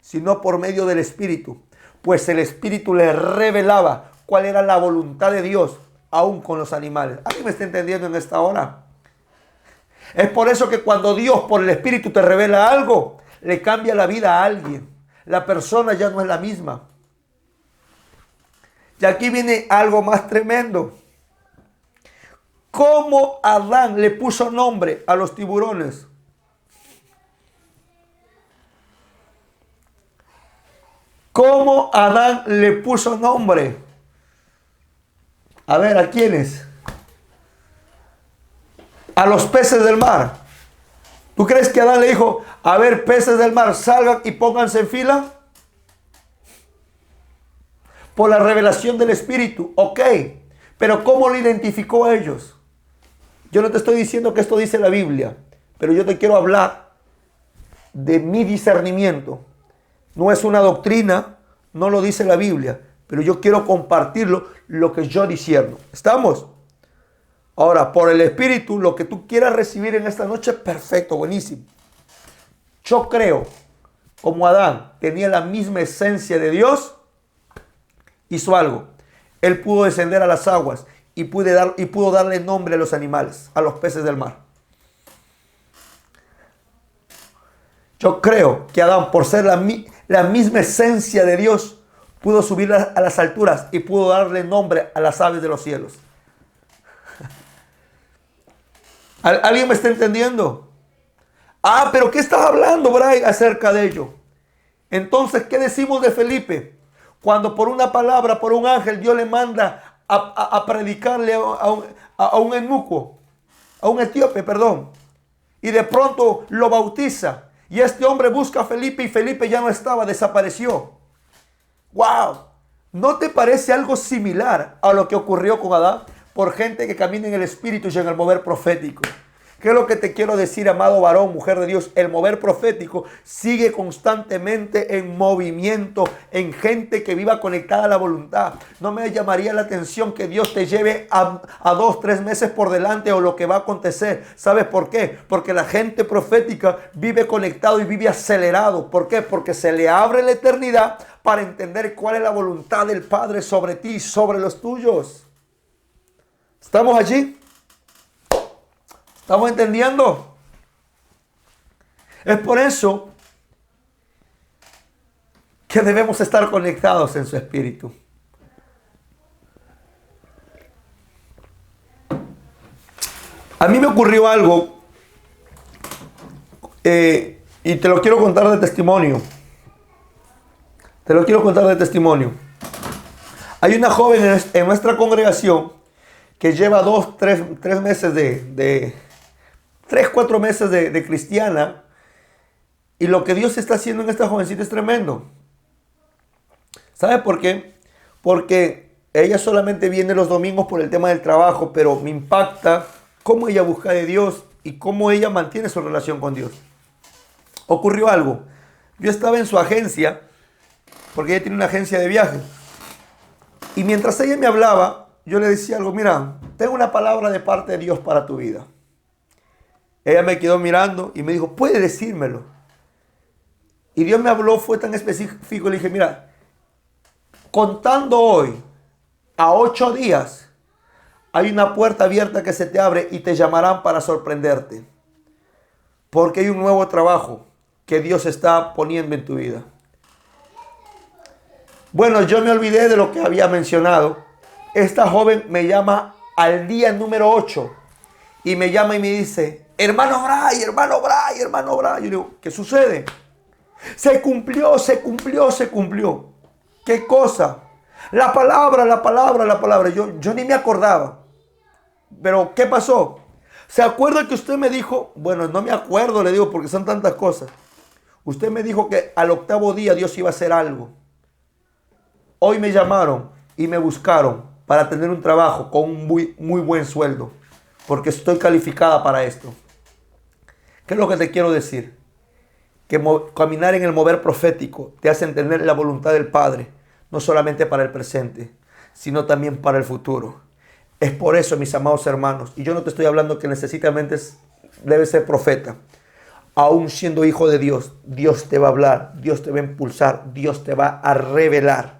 sino por medio del espíritu. Pues el espíritu le revelaba cuál era la voluntad de Dios, aún con los animales. ¿Alguien me está entendiendo en esta hora? Es por eso que cuando Dios por el espíritu te revela algo, le cambia la vida a alguien. La persona ya no es la misma. Y aquí viene algo más tremendo. ¿Cómo Adán le puso nombre a los tiburones? ¿Cómo Adán le puso nombre? A ver, ¿a quiénes? A los peces del mar. ¿Tú crees que Adán le dijo, a ver, peces del mar, salgan y pónganse en fila? Por la revelación del Espíritu, ok. Pero ¿cómo lo identificó a ellos? Yo no te estoy diciendo que esto dice la Biblia, pero yo te quiero hablar de mi discernimiento. No es una doctrina, no lo dice la Biblia, pero yo quiero compartirlo, lo que yo discierno. ¿Estamos? Ahora, por el Espíritu, lo que tú quieras recibir en esta noche, perfecto, buenísimo. Yo creo, como Adán tenía la misma esencia de Dios, hizo algo. Él pudo descender a las aguas y pudo darle nombre a los animales, a los peces del mar. Yo creo que Adán, por ser la misma esencia de Dios, pudo subir a las alturas y pudo darle nombre a las aves de los cielos. ¿Alguien me está entendiendo? Ah, pero ¿qué estás hablando, Brian, acerca de ello? Entonces, ¿qué decimos de Felipe? Cuando por una palabra, por un ángel, Dios le manda a predicarle a un eunuco, a un etíope, perdón. Y de pronto lo bautiza. Y este hombre busca a Felipe y Felipe ya no estaba, desapareció. ¡Wow! ¿No te parece algo similar a lo que ocurrió con Adán? Por gente que camina en el Espíritu y en el mover profético. ¿Qué es lo que te quiero decir, amado varón, mujer de Dios? El mover profético sigue constantemente en movimiento, en gente que viva conectada a la voluntad. No me llamaría la atención que Dios te lleve a 2, 3 meses por delante o lo que va a acontecer. ¿Sabes por qué? Porque la gente profética vive conectado y vive acelerado. ¿Por qué? Porque se le abre la eternidad para entender cuál es la voluntad del Padre sobre ti y sobre los tuyos. ¿Estamos allí? ¿Estamos entendiendo? Es por eso que debemos estar conectados en su espíritu. A mí me ocurrió algo y te lo quiero contar de testimonio. Te lo quiero contar de testimonio. Hay una joven en nuestra congregación que lleva 2, 3 meses 3, 4 meses de cristiana, y lo que Dios está haciendo en esta jovencita es tremendo. ¿Sabe por qué? Porque ella solamente viene los domingos por el tema del trabajo, pero me impacta cómo ella busca de Dios y cómo ella mantiene su relación con Dios. Ocurrió algo. Yo estaba en su agencia, porque ella tiene una agencia de viajes, y mientras ella me hablaba, yo le decía algo: mira, tengo una palabra de parte de Dios para tu vida. Ella me quedó mirando y me dijo: ¿puede decírmelo? Y Dios me habló, fue tan específico. Le dije: mira, contando hoy a 8 días, hay una puerta abierta que se te abre y te llamarán para sorprenderte. Porque hay un nuevo trabajo que Dios está poniendo en tu vida. Bueno, yo me olvidé de lo que había mencionado. Esta joven me llama al día número 8 y me llama y me dice: hermano Bray, hermano Bray, hermano Bray. Yo digo: ¿qué sucede? Se cumplió. ¿Qué cosa? La palabra. Yo ni me acordaba. Pero ¿qué pasó? ¿Se acuerda que usted me dijo? Bueno, no me acuerdo, le digo, porque son tantas cosas. Usted me dijo que al 8º día Dios iba a hacer algo. Hoy me llamaron y me buscaron para tener un trabajo con un muy buen sueldo, porque estoy calificada para esto. ¿Qué es lo que te quiero decir? Que caminar en el mover profético te hace entender la voluntad del Padre, no solamente para el presente, sino también para el futuro. Es por eso, mis amados hermanos, y yo no te estoy hablando que necesariamente debes ser profeta. Aún siendo hijo de Dios, Dios te va a hablar, Dios te va a impulsar, Dios te va a revelar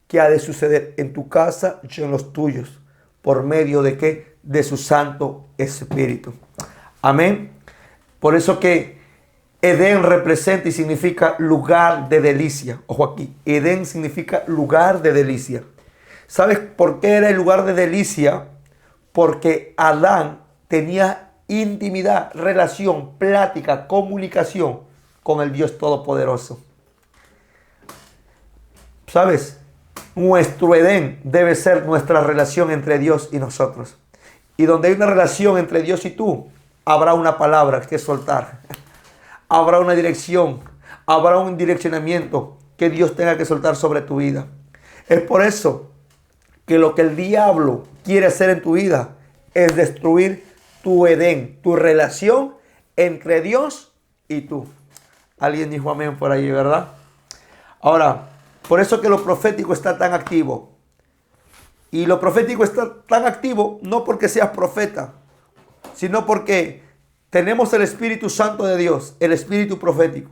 qué ha de suceder en tu casa y en los tuyos. ¿Por medio de qué? De su Santo Espíritu. Amén. Por eso que Edén representa y significa lugar de delicia. Ojo aquí, Edén significa lugar de delicia. ¿Sabes por qué era el lugar de delicia? Porque Adán tenía intimidad, relación, plática, comunicación con el Dios Todopoderoso. ¿Sabes? Nuestro Edén debe ser nuestra relación entre Dios y nosotros. Y donde hay una relación entre Dios y tú, habrá una palabra que soltar. Habrá una dirección, habrá un direccionamiento que Dios tenga que soltar sobre tu vida. Es por eso que lo que el diablo quiere hacer en tu vida es destruir tu Edén, tu relación entre Dios y tú. Alguien dijo amén por ahí, ¿verdad? Ahora, por eso que lo profético está tan activo. Y lo profético está tan activo no porque seas profeta, sino porque tenemos el Espíritu Santo de Dios, el Espíritu profético.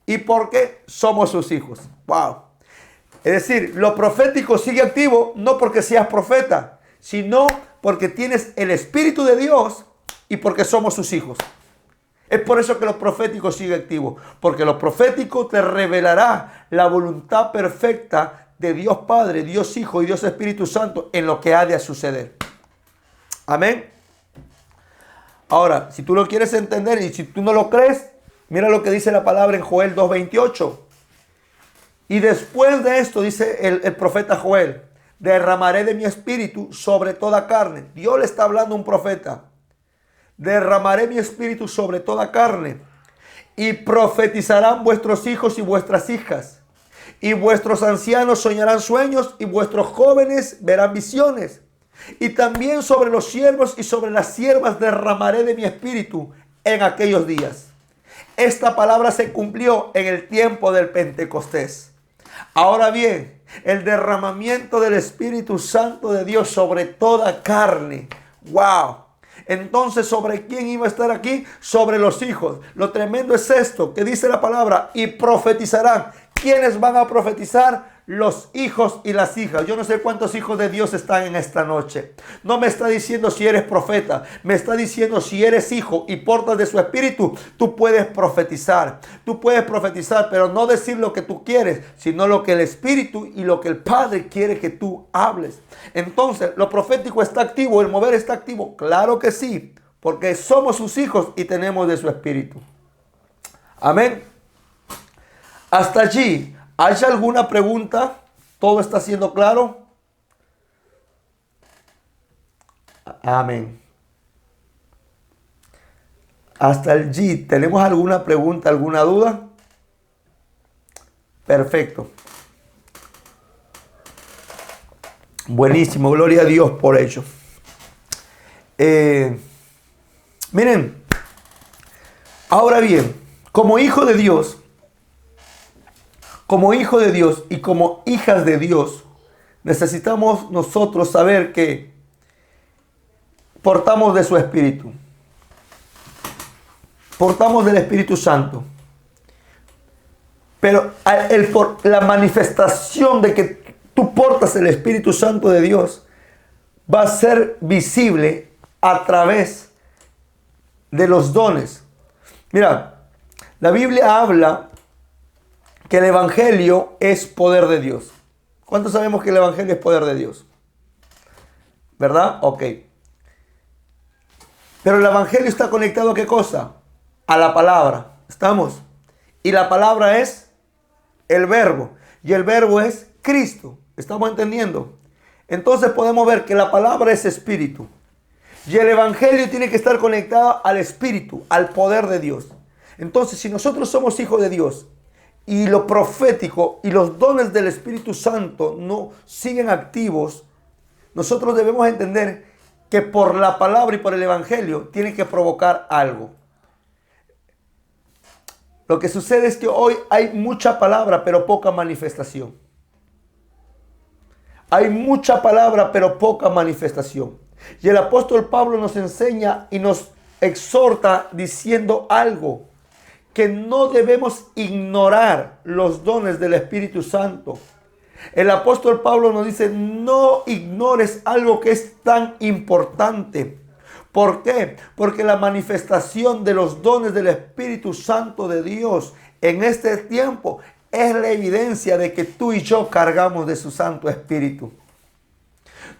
Y porque somos sus hijos. ¡Wow! Es decir, lo profético sigue activo no porque seas profeta, sino porque tienes el Espíritu de Dios y porque somos sus hijos. Es por eso que lo profético sigue activo. Porque lo profético te revelará la voluntad perfecta de Dios Padre, Dios Hijo y Dios Espíritu Santo en lo que ha de suceder. Amén. Ahora, si tú lo quieres entender y si tú no lo crees, mira lo que dice la palabra en Joel 2:28. Y después de esto, dice el profeta Joel, derramaré de mi espíritu sobre toda carne. Dios le está hablando a un profeta. Derramaré mi espíritu sobre toda carne. Y profetizarán vuestros hijos y vuestras hijas. Y vuestros ancianos soñarán sueños y vuestros jóvenes verán visiones. Y también sobre los siervos y sobre las siervas derramaré de mi espíritu en aquellos días. Esta palabra se cumplió en el tiempo del Pentecostés. Ahora bien, el derramamiento del Espíritu Santo de Dios sobre toda carne. ¡Wow! Entonces, ¿sobre quién iba a estar aquí? Sobre los hijos. Lo tremendo es esto, que dice la palabra, y profetizarán. ¿Quiénes van a profetizar? Los hijos y las hijas. Yo no sé cuántos hijos de Dios están en esta noche. No me está diciendo si eres profeta. Me está diciendo si eres hijo y portas de su espíritu, tú puedes profetizar. Tú puedes profetizar, pero no decir lo que tú quieres, sino lo que el Espíritu y lo que el Padre quiere que tú hables. Entonces, lo profético está activo, el mover está activo. Claro que sí, porque somos sus hijos y tenemos de su espíritu. Amén. Hasta allí, ¿hay alguna pregunta? ¿Todo está siendo claro? Amén. Hasta allí, ¿tenemos alguna pregunta, alguna duda? Perfecto. Buenísimo, gloria a Dios por ello. Miren, ahora bien, como hijo de Dios y como hijas de Dios, necesitamos nosotros saber que portamos de su Espíritu. Portamos del Espíritu Santo. Pero la manifestación de que tú portas el Espíritu Santo de Dios va a ser visible a través de los dones. Mira, la Biblia habla que el Evangelio es poder de Dios. ¿Cuántos sabemos que el Evangelio es poder de Dios? ¿Verdad? Ok. Pero el Evangelio está conectado ¿a qué cosa? A la palabra. ¿Estamos? Y la palabra es el verbo. Y el verbo es Cristo. ¿Estamos entendiendo? Entonces podemos ver que la palabra es espíritu. Y el Evangelio tiene que estar conectado al espíritu, al poder de Dios. Entonces, si nosotros somos hijos de Dios, y lo profético y los dones del Espíritu Santo no siguen activos, nosotros debemos entender que por la palabra y por el Evangelio tiene que provocar algo. Lo que sucede es que hoy hay mucha palabra, pero poca manifestación. Hay mucha palabra, pero poca manifestación. Y el apóstol Pablo nos enseña y nos exhorta diciendo algo, que no debemos ignorar los dones del Espíritu Santo. El apóstol Pablo nos dice, no ignores algo que es tan importante. ¿Por qué? Porque la manifestación de los dones del Espíritu Santo de Dios en este tiempo es la evidencia de que tú y yo cargamos de su Santo Espíritu.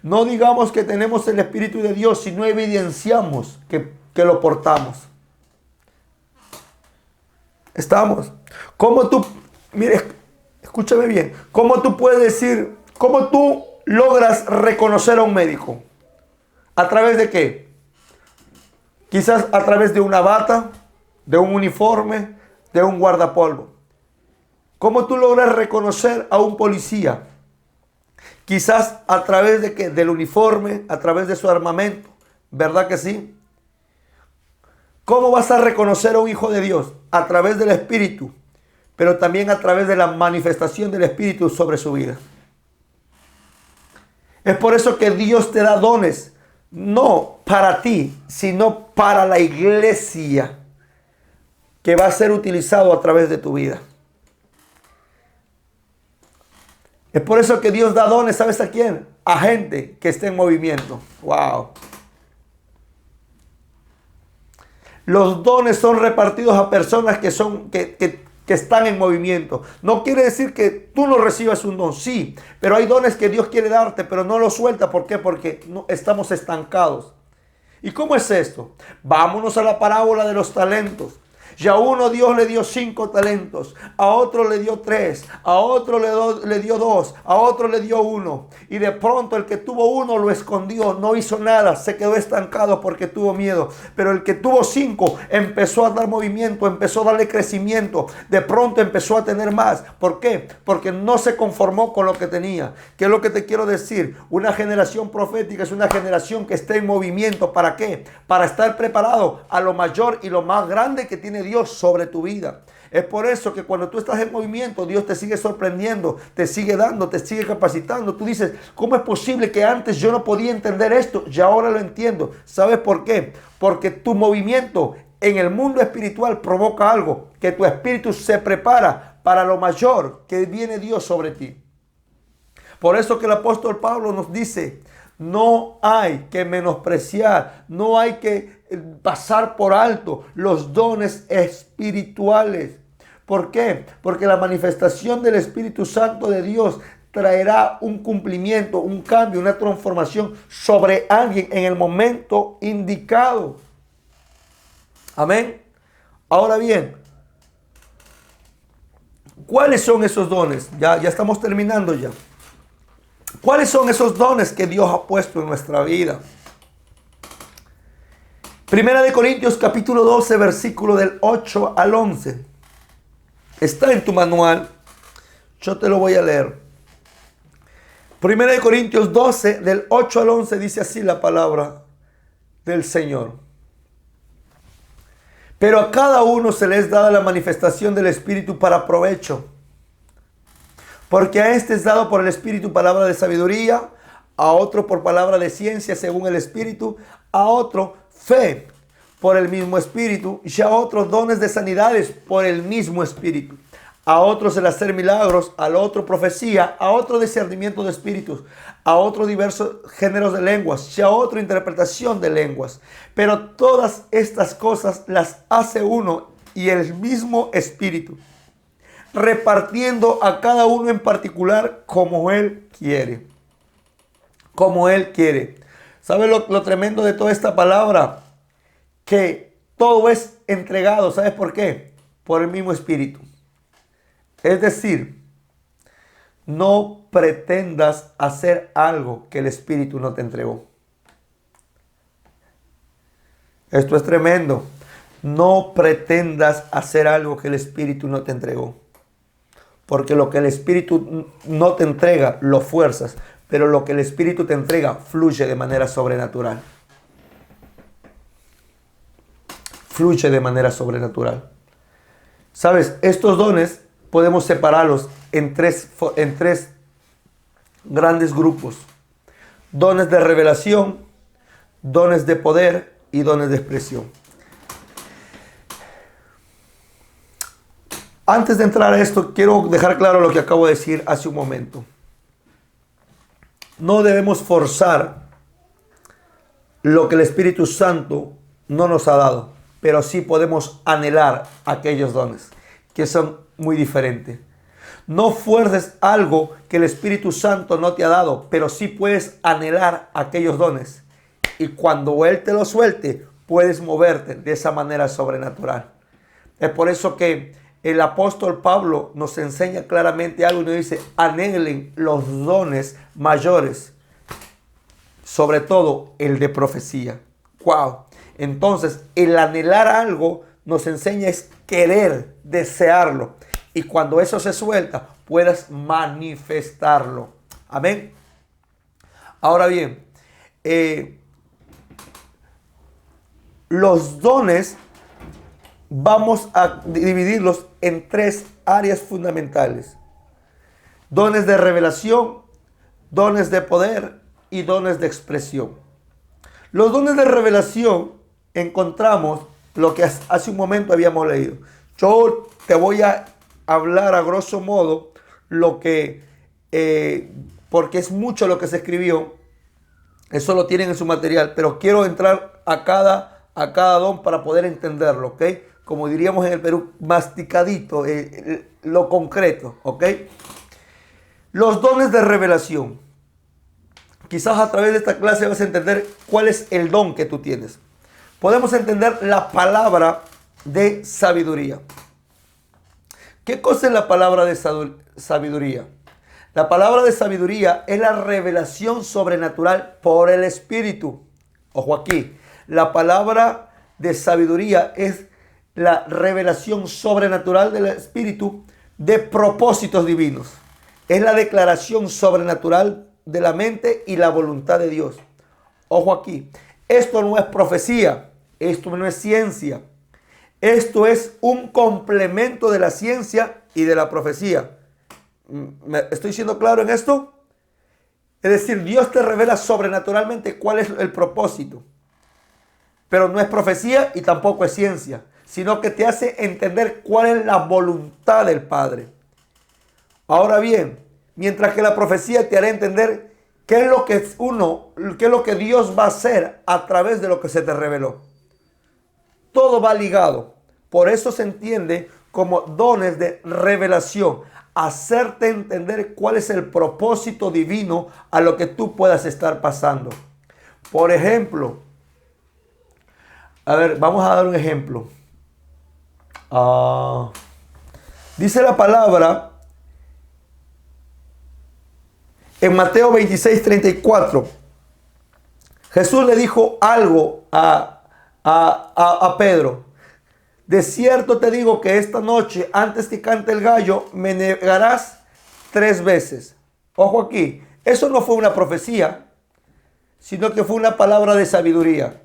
No digamos que tenemos el Espíritu de Dios si no evidenciamos que lo portamos. Estamos. ¿Cómo tú, mire, escúchame bien, cómo tú puedes decir, cómo tú logras reconocer a un médico? ¿A través de qué? Quizás a través de una bata, de un uniforme, de un guardapolvo. ¿Cómo tú logras reconocer a un policía? Quizás a través del uniforme, a través de su armamento. ¿Verdad que sí? ¿Cómo vas a reconocer a un hijo de Dios? A través del Espíritu, pero también a través de la manifestación del Espíritu sobre su vida. Es por eso que Dios te da dones, no para ti, sino para la iglesia, que va a ser utilizado a través de tu vida. Es por eso que Dios da dones, ¿sabes a quién? A gente que esté en movimiento. ¡Wow! Los dones son repartidos a personas que están en movimiento. No quiere decir que tú no recibas un don, sí, pero hay dones que Dios quiere darte, pero no los suelta. ¿Por qué? Porque no, estamos estancados. ¿Y cómo es esto? Vámonos a la parábola de los talentos. Y a uno Dios le dio 5 talentos, a otro le dio 3, a otro le dio 2, a otro le dio 1. Y de pronto el que tuvo 1 lo escondió, no hizo nada, se quedó estancado porque tuvo miedo. Pero el que tuvo 5 empezó a dar movimiento, empezó a darle crecimiento. De pronto empezó a tener más. ¿Por qué? Porque no se conformó con lo que tenía. ¿Qué es lo que te quiero decir? Una generación profética es una generación que está en movimiento. ¿Para qué? Para estar preparado a lo mayor y lo más grande que tiene Dios sobre tu vida. Es por eso que cuando tú estás en movimiento, Dios te sigue sorprendiendo, te sigue dando, te sigue capacitando. Tú dices, ¿cómo es posible que antes yo no podía entender esto y ahora lo entiendo? ¿Sabes por qué? Porque tu movimiento en el mundo espiritual provoca algo, que tu espíritu se prepara para lo mayor que viene Dios sobre ti. Por eso que el apóstol Pablo nos dice, no hay que menospreciar, no hay que pasar por alto los dones espirituales. ¿Por qué? Porque la manifestación del Espíritu Santo de Dios traerá un cumplimiento, un cambio, una transformación sobre alguien en el momento indicado. Amén. Ahora bien, ¿cuáles son esos dones? Ya estamos terminando ya. ¿Cuáles son esos dones que Dios ha puesto en nuestra vida? Primera de Corintios capítulo 12, versículo del 8 al 11. Está en tu manual. Yo te lo voy a leer. Primera de Corintios 12, del 8 al 11, dice así la palabra del Señor. Pero a cada uno se les da la manifestación del Espíritu para provecho. Porque a este es dado por el Espíritu palabra de sabiduría, a otro por palabra de ciencia según el Espíritu, a otro fe por el mismo Espíritu, y a otros dones de sanidades por el mismo Espíritu, a otros el hacer milagros, al otro profecía, a otro discernimiento de espíritus, a otro diversos géneros de lenguas, y a otro interpretación de lenguas. Pero todas estas cosas las hace uno y el mismo Espíritu, repartiendo a cada uno en particular como Él quiere. Como Él quiere. ¿Sabe lo tremendo de toda esta palabra? Que todo es entregado. ¿Sabes por qué? Por el mismo Espíritu. Es decir, no pretendas hacer algo que el Espíritu no te entregó. Esto es tremendo. No pretendas hacer algo que el Espíritu no te entregó. Porque lo que el Espíritu no te entrega, lo fuerzas. Pero lo que el Espíritu te entrega, fluye de manera sobrenatural. Fluye de manera sobrenatural. ¿Sabes? Estos dones podemos separarlos en tres grandes grupos. Dones de revelación, dones de poder y dones de expresión. Antes de entrar a esto, quiero dejar claro lo que acabo de decir hace un momento. No debemos forzar lo que el Espíritu Santo no nos ha dado, pero sí podemos anhelar aquellos dones, que son muy diferentes. No fuerces algo que el Espíritu Santo no te ha dado, pero sí puedes anhelar aquellos dones. Y cuando Él te los suelte, puedes moverte de esa manera sobrenatural. Es por eso que el apóstol Pablo nos enseña claramente algo y nos dice, anhelen los dones mayores, sobre todo el de profecía. ¡Wow! Entonces, el anhelar algo nos enseña es querer, desearlo. Y cuando eso se suelta, puedas manifestarlo. Amén. Ahora bien, los dones vamos a dividirlos en tres áreas fundamentales. Dones de revelación, dones de poder y dones de expresión. Los dones de revelación encontramos lo que hace un momento habíamos leído. Yo te voy a hablar a grosso modo lo que, porque es mucho lo que se escribió, eso lo tienen en su material, pero quiero entrar a cada don para poder entenderlo, ¿ok? Como diríamos en el Perú, masticadito, lo concreto, ¿ok? Los dones de revelación. Quizás a través de esta clase vas a entender cuál es el don que tú tienes. Podemos entender la palabra de sabiduría. ¿Qué cosa es la palabra de sabiduría? La palabra de sabiduría es la revelación sobrenatural por el Espíritu. Ojo aquí, la palabra de sabiduría es la revelación sobrenatural del Espíritu de propósitos divinos. Es la declaración sobrenatural de la mente y la voluntad de Dios. Ojo aquí, esto no es profecía, esto no es ciencia. Esto es un complemento de la ciencia y de la profecía. ¿Estoy siendo claro en esto? Es decir, Dios te revela sobrenaturalmente cuál es el propósito. Pero no es profecía y tampoco es ciencia, sino que te hace entender cuál es la voluntad del Padre. Ahora bien, mientras que la profecía te hará entender qué es lo que Dios va a hacer a través de lo que se te reveló. Todo va ligado. Por eso se entiende como dones de revelación. Hacerte entender cuál es el propósito divino a lo que tú puedas estar pasando. Por ejemplo, a ver, vamos a dar un ejemplo. Dice la palabra en Mateo 26:34. Jesús le dijo algo a Pedro. De cierto te digo que esta noche, antes que cante el gallo, me negarás 3 veces. Ojo aquí, eso no fue una profecía, sino que fue una palabra de sabiduría.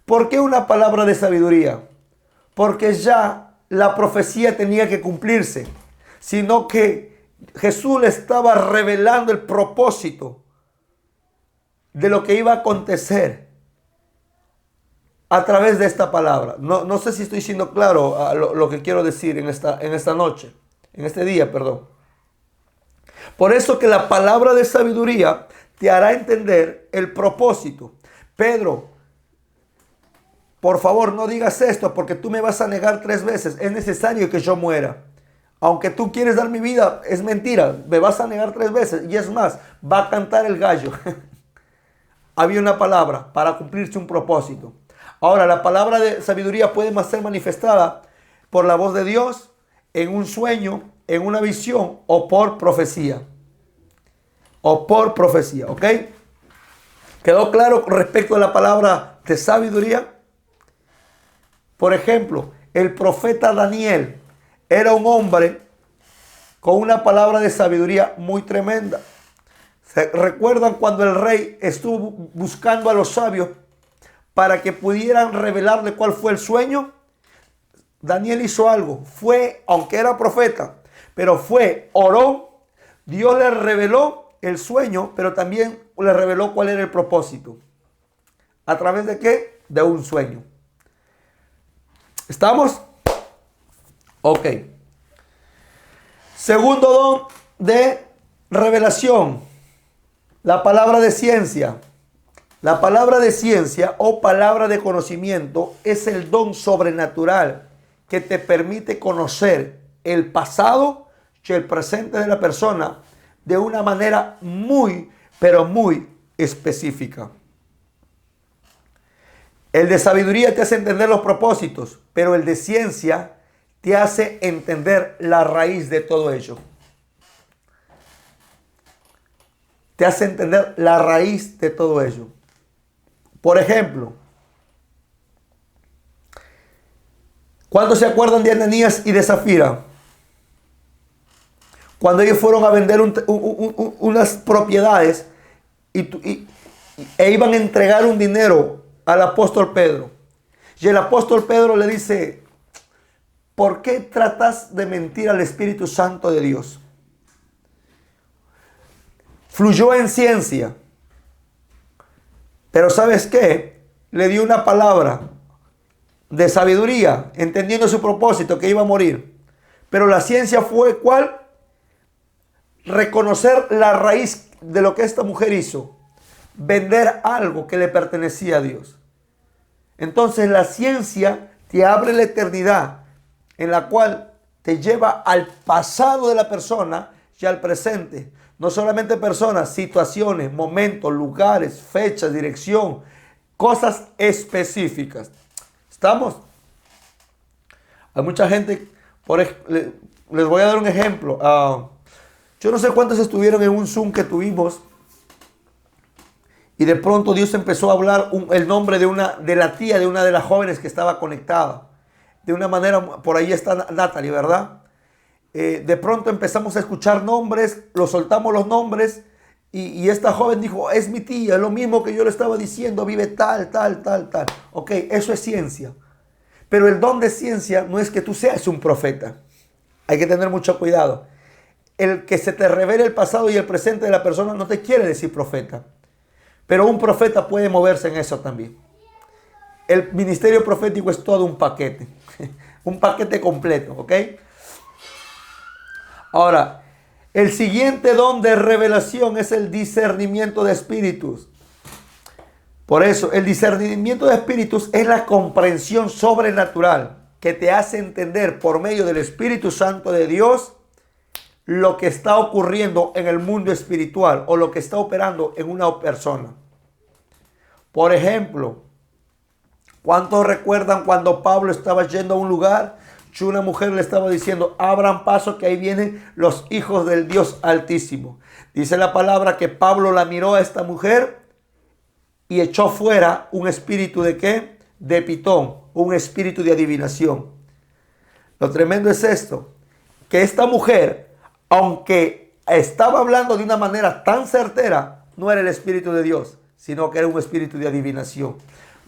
¿Por qué una palabra de sabiduría? Porque ya la profecía tenía que cumplirse, sino que Jesús le estaba revelando el propósito de lo que iba a acontecer a través de esta palabra. No sé si estoy siendo claro a lo que quiero decir en esta noche, en este día, perdón. Por eso que la palabra de sabiduría te hará entender el propósito. Pedro, por favor, no digas esto porque tú me vas a negar 3 veces. Es necesario que yo muera. Aunque tú quieres dar mi vida, es mentira. Me vas a negar 3 veces. Y es más, va a cantar el gallo. Había una palabra para cumplirse un propósito. Ahora, la palabra de sabiduría puede ser manifestada por la voz de Dios, en un sueño, en una visión o por profecía. ¿Ok? ¿Quedó claro respecto a la palabra de sabiduría? Por ejemplo, el profeta Daniel era un hombre con una palabra de sabiduría muy tremenda. ¿Se recuerdan cuando el rey estuvo buscando a los sabios para que pudieran revelarle cuál fue el sueño? Daniel hizo algo. Aunque era profeta, pero oró. Dios le reveló el sueño, pero también le reveló cuál era el propósito. ¿A través de qué? De un sueño. ¿Estamos? Ok. Segundo don de revelación. La palabra de ciencia. La palabra de ciencia o palabra de conocimiento es el don sobrenatural que te permite conocer el pasado y el presente de la persona de una manera muy, pero muy específica. El de sabiduría te hace entender los propósitos, pero el de ciencia te hace entender la raíz de todo ello. Te hace entender la raíz de todo ello. Por ejemplo, ¿Cuántos se acuerdan de Ananías y de Zafira? Cuando ellos fueron a vender unas propiedades e iban a entregar un dinero al apóstol Pedro. Y el apóstol Pedro le dice, ¿por qué tratas de mentir al Espíritu Santo de Dios? Fluyó en ciencia. Pero ¿sabes qué? Le dio una palabra de sabiduría, entendiendo su propósito, que iba a morir. Pero la ciencia fue ¿cuál? Reconocer la raíz de lo que esta mujer hizo. Vender algo que le pertenecía a Dios. Entonces la ciencia te abre la eternidad, en la cual te lleva al pasado de la persona y al presente. No solamente personas, situaciones, momentos, lugares, fechas, dirección, cosas específicas. ¿Estamos? Hay mucha gente, les voy a dar un ejemplo. Yo no sé cuántos estuvieron en un Zoom que tuvimos y de pronto Dios empezó a hablar el nombre de la tía de una de las jóvenes que estaba conectada. De una manera, por ahí está Natalie, ¿verdad? De pronto empezamos a escuchar nombres, lo soltamos los nombres y esta joven dijo, es mi tía, es lo mismo que yo le estaba diciendo, vive tal. Ok, eso es ciencia. Pero el don de ciencia no es que tú seas un profeta. Hay que tener mucho cuidado. El que se te revele el pasado y el presente de la persona no te quiere decir profeta. Pero un profeta puede moverse en eso también. El ministerio profético es todo un paquete. Un paquete completo, ¿ok? Ahora, el siguiente don de revelación es el discernimiento de espíritus. Por eso, el discernimiento de espíritus es la comprensión sobrenatural que te hace entender por medio del Espíritu Santo de Dios lo que está ocurriendo en el mundo espiritual o lo que está operando en una persona. Por ejemplo, ¿cuántos recuerdan cuando Pablo estaba yendo a un lugar y una mujer le estaba diciendo, abran paso que ahí vienen los hijos del Dios Altísimo? Dice la palabra que Pablo la miró a esta mujer y echó fuera un espíritu ¿de qué? De pitón, un espíritu de adivinación. Lo tremendo es esto, que esta mujer, aunque estaba hablando de una manera tan certera, no era el Espíritu de Dios, sino que era un espíritu de adivinación.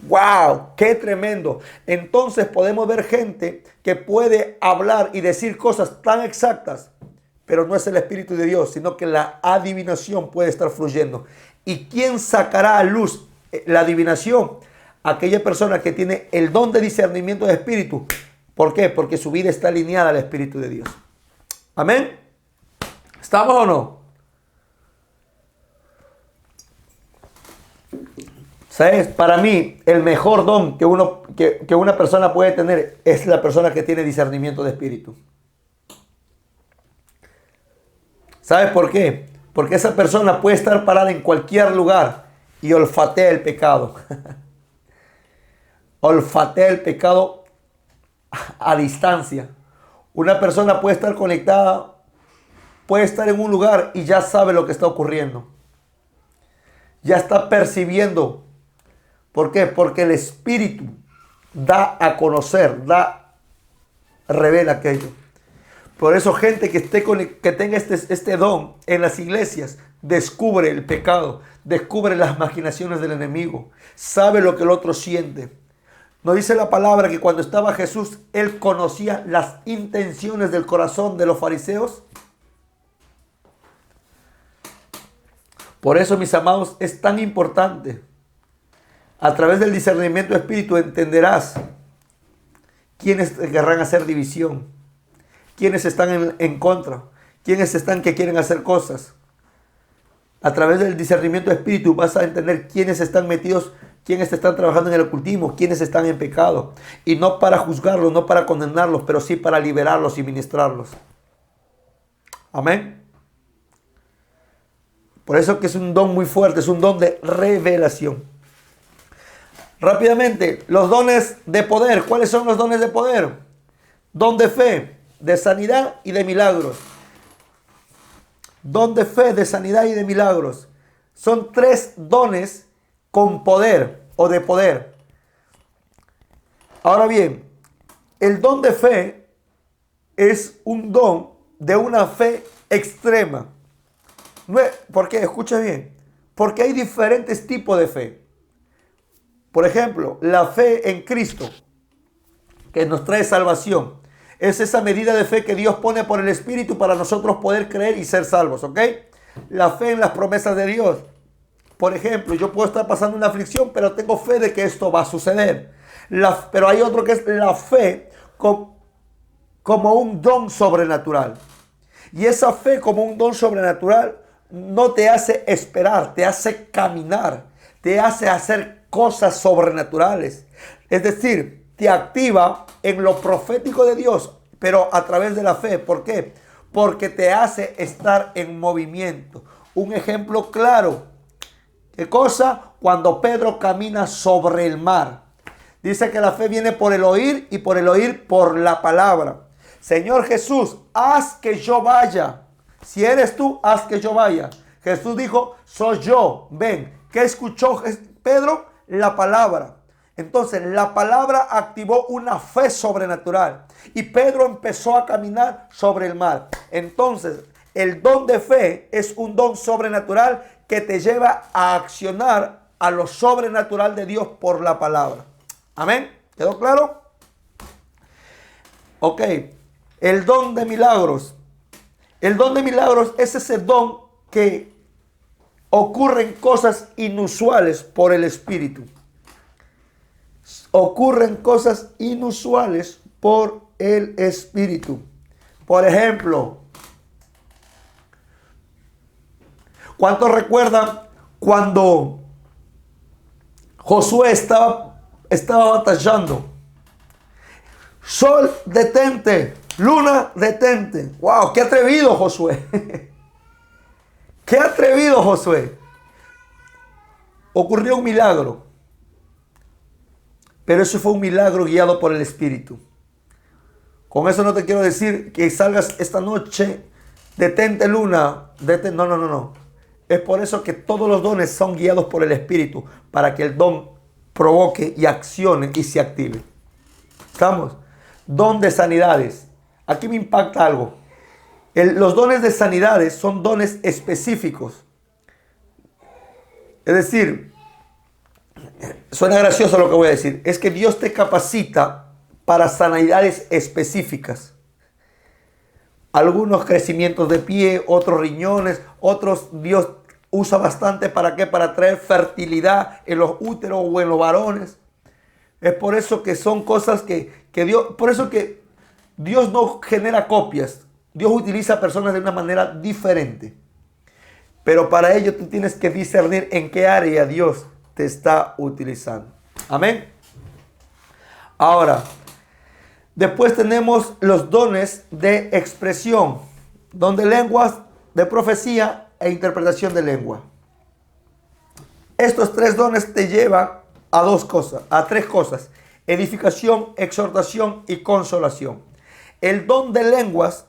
¡Wow! ¡Qué tremendo! Entonces podemos ver gente que puede hablar y decir cosas tan exactas, pero no es el Espíritu de Dios, sino que la adivinación puede estar fluyendo. ¿Y quién sacará a luz la adivinación? Aquella persona que tiene el don de discernimiento de espíritu. ¿Por qué? Porque su vida está alineada al Espíritu de Dios. ¿Amén? ¿Estamos o no? ¿Sabes? Para mí, el mejor don que una persona puede tener es la persona que tiene discernimiento de espíritu. ¿Sabes por qué? Porque esa persona puede estar parada en cualquier lugar y olfatea el pecado. Olfatea el pecado a distancia. Una persona puede estar conectada, puede estar en un lugar y ya sabe lo que está ocurriendo. Ya está percibiendo. ¿Por qué? Porque el Espíritu da a conocer, revela aquello. Por eso gente que tenga este don en las iglesias descubre el pecado, descubre las maquinaciones del enemigo, sabe lo que el otro siente. ¿No dice la palabra que cuando estaba Jesús, él conocía las intenciones del corazón de los fariseos? Por eso, mis amados, es tan importante. A través del discernimiento de espíritu entenderás quiénes querrán hacer división, quiénes están en contra, quiénes están que quieren hacer cosas. A través del discernimiento de espíritu vas a entender quiénes están metidos, quiénes están trabajando en el ocultismo, quiénes están en pecado. Y no para juzgarlos, no para condenarlos, pero sí para liberarlos y ministrarlos. Amén. Por eso que es un don muy fuerte, es un don de revelación. Rápidamente, los dones de poder. ¿Cuáles son los dones de poder? Don de fe, de sanidad y de milagros. Don de fe, de sanidad y de milagros. Son 3 dones con poder o de poder. Ahora bien, el don de fe es un don de una fe extrema. ¿Por qué? Escucha bien. Porque hay diferentes tipos de fe. Por ejemplo, la fe en Cristo, que nos trae salvación, es esa medida de fe que Dios pone por el Espíritu para nosotros poder creer y ser salvos, ¿ok? La fe en las promesas de Dios. Por ejemplo, yo puedo estar pasando una aflicción, pero tengo fe de que esto va a suceder. Pero hay otro que es la fe como un don sobrenatural. Y esa fe como un don sobrenatural no te hace esperar, te hace caminar, te hace hacer cosas sobrenaturales. Es decir, te activa en lo profético de Dios, pero a través de la fe. ¿Por qué? Porque te hace estar en movimiento. Un ejemplo claro. ¿Qué cosa? Cuando Pedro camina sobre el mar. Dice que la fe viene por el oír y por el oír por la palabra. Señor Jesús, haz que yo vaya. Si eres tú, haz que yo vaya. Jesús dijo, soy yo, ven. ¿Qué escuchó Pedro? La palabra. Entonces la palabra activó una fe sobrenatural. Y Pedro empezó a caminar sobre el mar. Entonces el don de fe es un don sobrenatural que te lleva a accionar a lo sobrenatural de Dios por la palabra. Amén. ¿Quedó claro? Ok. El don de milagros. El don de milagros es ese don que ocurren cosas inusuales por el Espíritu. Ocurren cosas inusuales por el Espíritu. Por ejemplo, ¿cuántos recuerdan cuando Josué estaba batallando? Sol, detente. Luna, detente. ¡Wow! ¡Qué atrevido, Josué! ¡Qué atrevido, Josué! Ocurrió un milagro. Pero eso fue un milagro guiado por el Espíritu. Con eso no te quiero decir que salgas esta noche, detente luna, detente. No. Es por eso que todos los dones son guiados por el Espíritu, para que el don provoque y accione y se active. ¿Estamos? Don de sanidades. Aquí me impacta algo. Los dones de sanidades son dones específicos. Es decir, suena gracioso lo que voy a decir. Es que Dios te capacita para sanidades específicas. Algunos crecimientos de pie, otros riñones, otros Dios usa bastante ¿para qué? Para traer fertilidad en los úteros o en los varones. Es por eso que son cosas que Dios no genera copias. Dios utiliza a personas de una manera diferente. Pero para ello tú tienes que discernir en qué área Dios te está utilizando. Amén. Ahora, después tenemos los dones de expresión, don de lenguas, de profecía e interpretación de lengua. Estos tres dones te llevan a tres cosas: edificación, exhortación y consolación. El don de lenguas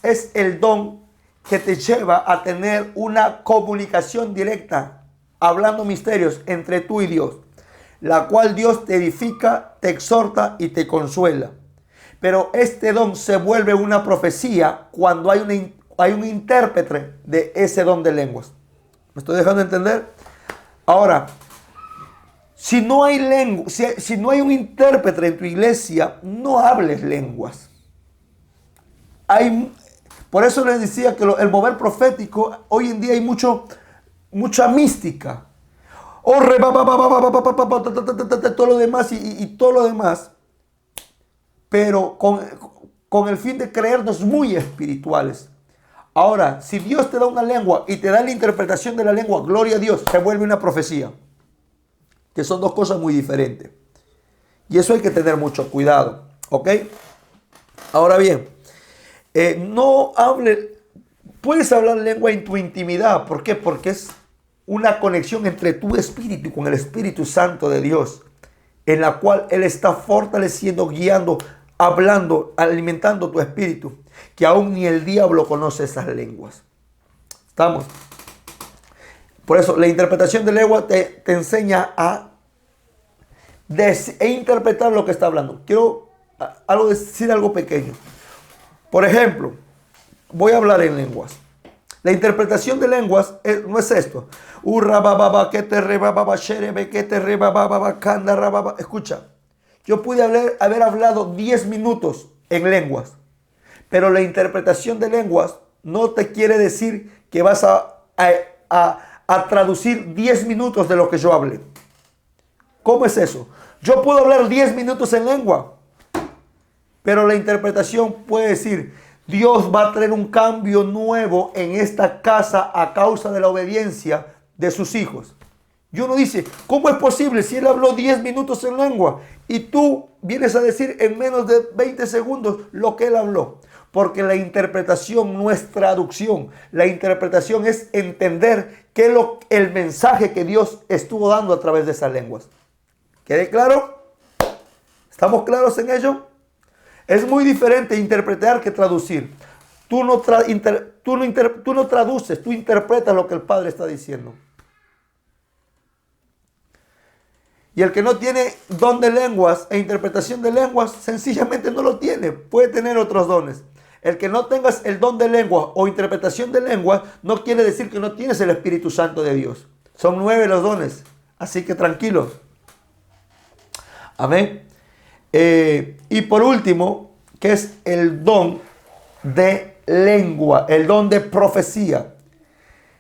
es el don que te lleva a tener una comunicación directa, hablando misterios entre tú y Dios, la cual Dios te edifica, te exhorta y te consuela. Pero este don se vuelve una profecía cuando hay un intérprete de ese don de lenguas. ¿Me estoy dejando entender? Ahora, si no hay un intérprete en tu iglesia, no hables lenguas. Por eso les decía que el mover profético, hoy en día hay mucha mística. Todo lo demás y todo lo demás. Pero con el fin de creernos muy espirituales. Ahora, si Dios te da una lengua y te da la interpretación de la lengua, gloria a Dios, se vuelve una profecía. Que son dos cosas muy diferentes. Y eso hay que tener mucho cuidado. ¿Ok? Ahora bien, puedes hablar lengua en tu intimidad. ¿Por qué? Porque es una conexión entre tu espíritu con el Espíritu Santo de Dios, en la cual Él está fortaleciendo, guiando, hablando, alimentando tu espíritu, que aún ni el diablo conoce esas lenguas. ¿Estamos? Por eso la interpretación de lengua te enseña a interpretar lo que está hablando. Quiero decir algo pequeño. Por ejemplo, voy a hablar en lenguas. La interpretación de lenguas no es esto. Escucha, yo pude haber hablado 10 minutos en lenguas, pero la interpretación de lenguas no te quiere decir que vas a traducir 10 minutos de lo que yo hablé. ¿Cómo es eso? Yo puedo hablar 10 minutos en lengua, pero la interpretación puede decir: Dios va a traer un cambio nuevo en esta casa a causa de la obediencia de sus hijos. Y uno dice, ¿cómo es posible si él habló 10 minutos en lengua y tú vienes a decir en menos de 20 segundos lo que él habló? Porque la interpretación no es traducción. La interpretación es entender qué es el mensaje que Dios estuvo dando a través de esas lenguas. ¿Quede claro? ¿Estamos claros en ello? Es muy diferente interpretar que traducir. Tú no traduces, tú interpretas lo que el Padre está diciendo. Y el que no tiene don de lenguas e interpretación de lenguas, sencillamente no lo tiene. Puede tener otros dones. El que no tengas el don de lenguas o interpretación de lenguas no quiere decir que no tienes el Espíritu Santo de Dios. Son 9 los dones. Así que tranquilos. Amén. Y por último, ¿qué es el don de lengua? El don de profecía.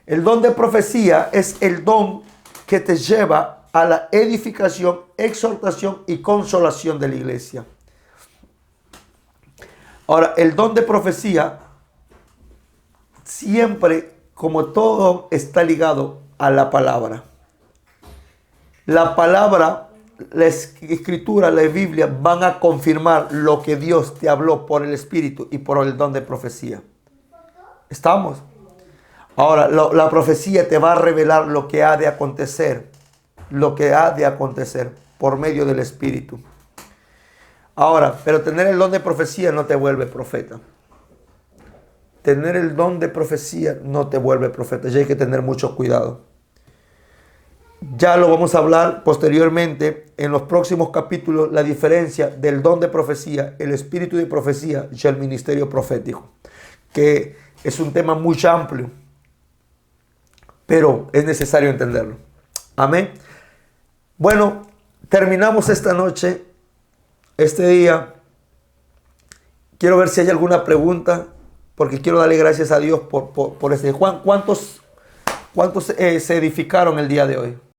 El don de profecía es el don que te lleva a la edificación, exhortación y consolación de la iglesia. Ahora, el don de profecía siempre, como todo, está ligado a la palabra. La palabra, la escritura, la Biblia van a confirmar lo que Dios te habló por el Espíritu y por el don de profecía. ¿Estamos? Ahora, la profecía te va a revelar lo que ha de acontecer. Lo que ha de acontecer por medio del Espíritu. Ahora, pero tener el don de profecía no te vuelve profeta. Tener el don de profecía no te vuelve profeta. Ya hay que tener mucho cuidado. Ya lo vamos a hablar posteriormente en los próximos capítulos, la diferencia del don de profecía, el espíritu de profecía y el ministerio profético, que es un tema muy amplio, pero es necesario entenderlo. Amén. Bueno, terminamos esta noche, este día. Quiero ver si hay alguna pregunta, porque quiero darle gracias a Dios por este. ¿Cuántos se edificaron el día de hoy?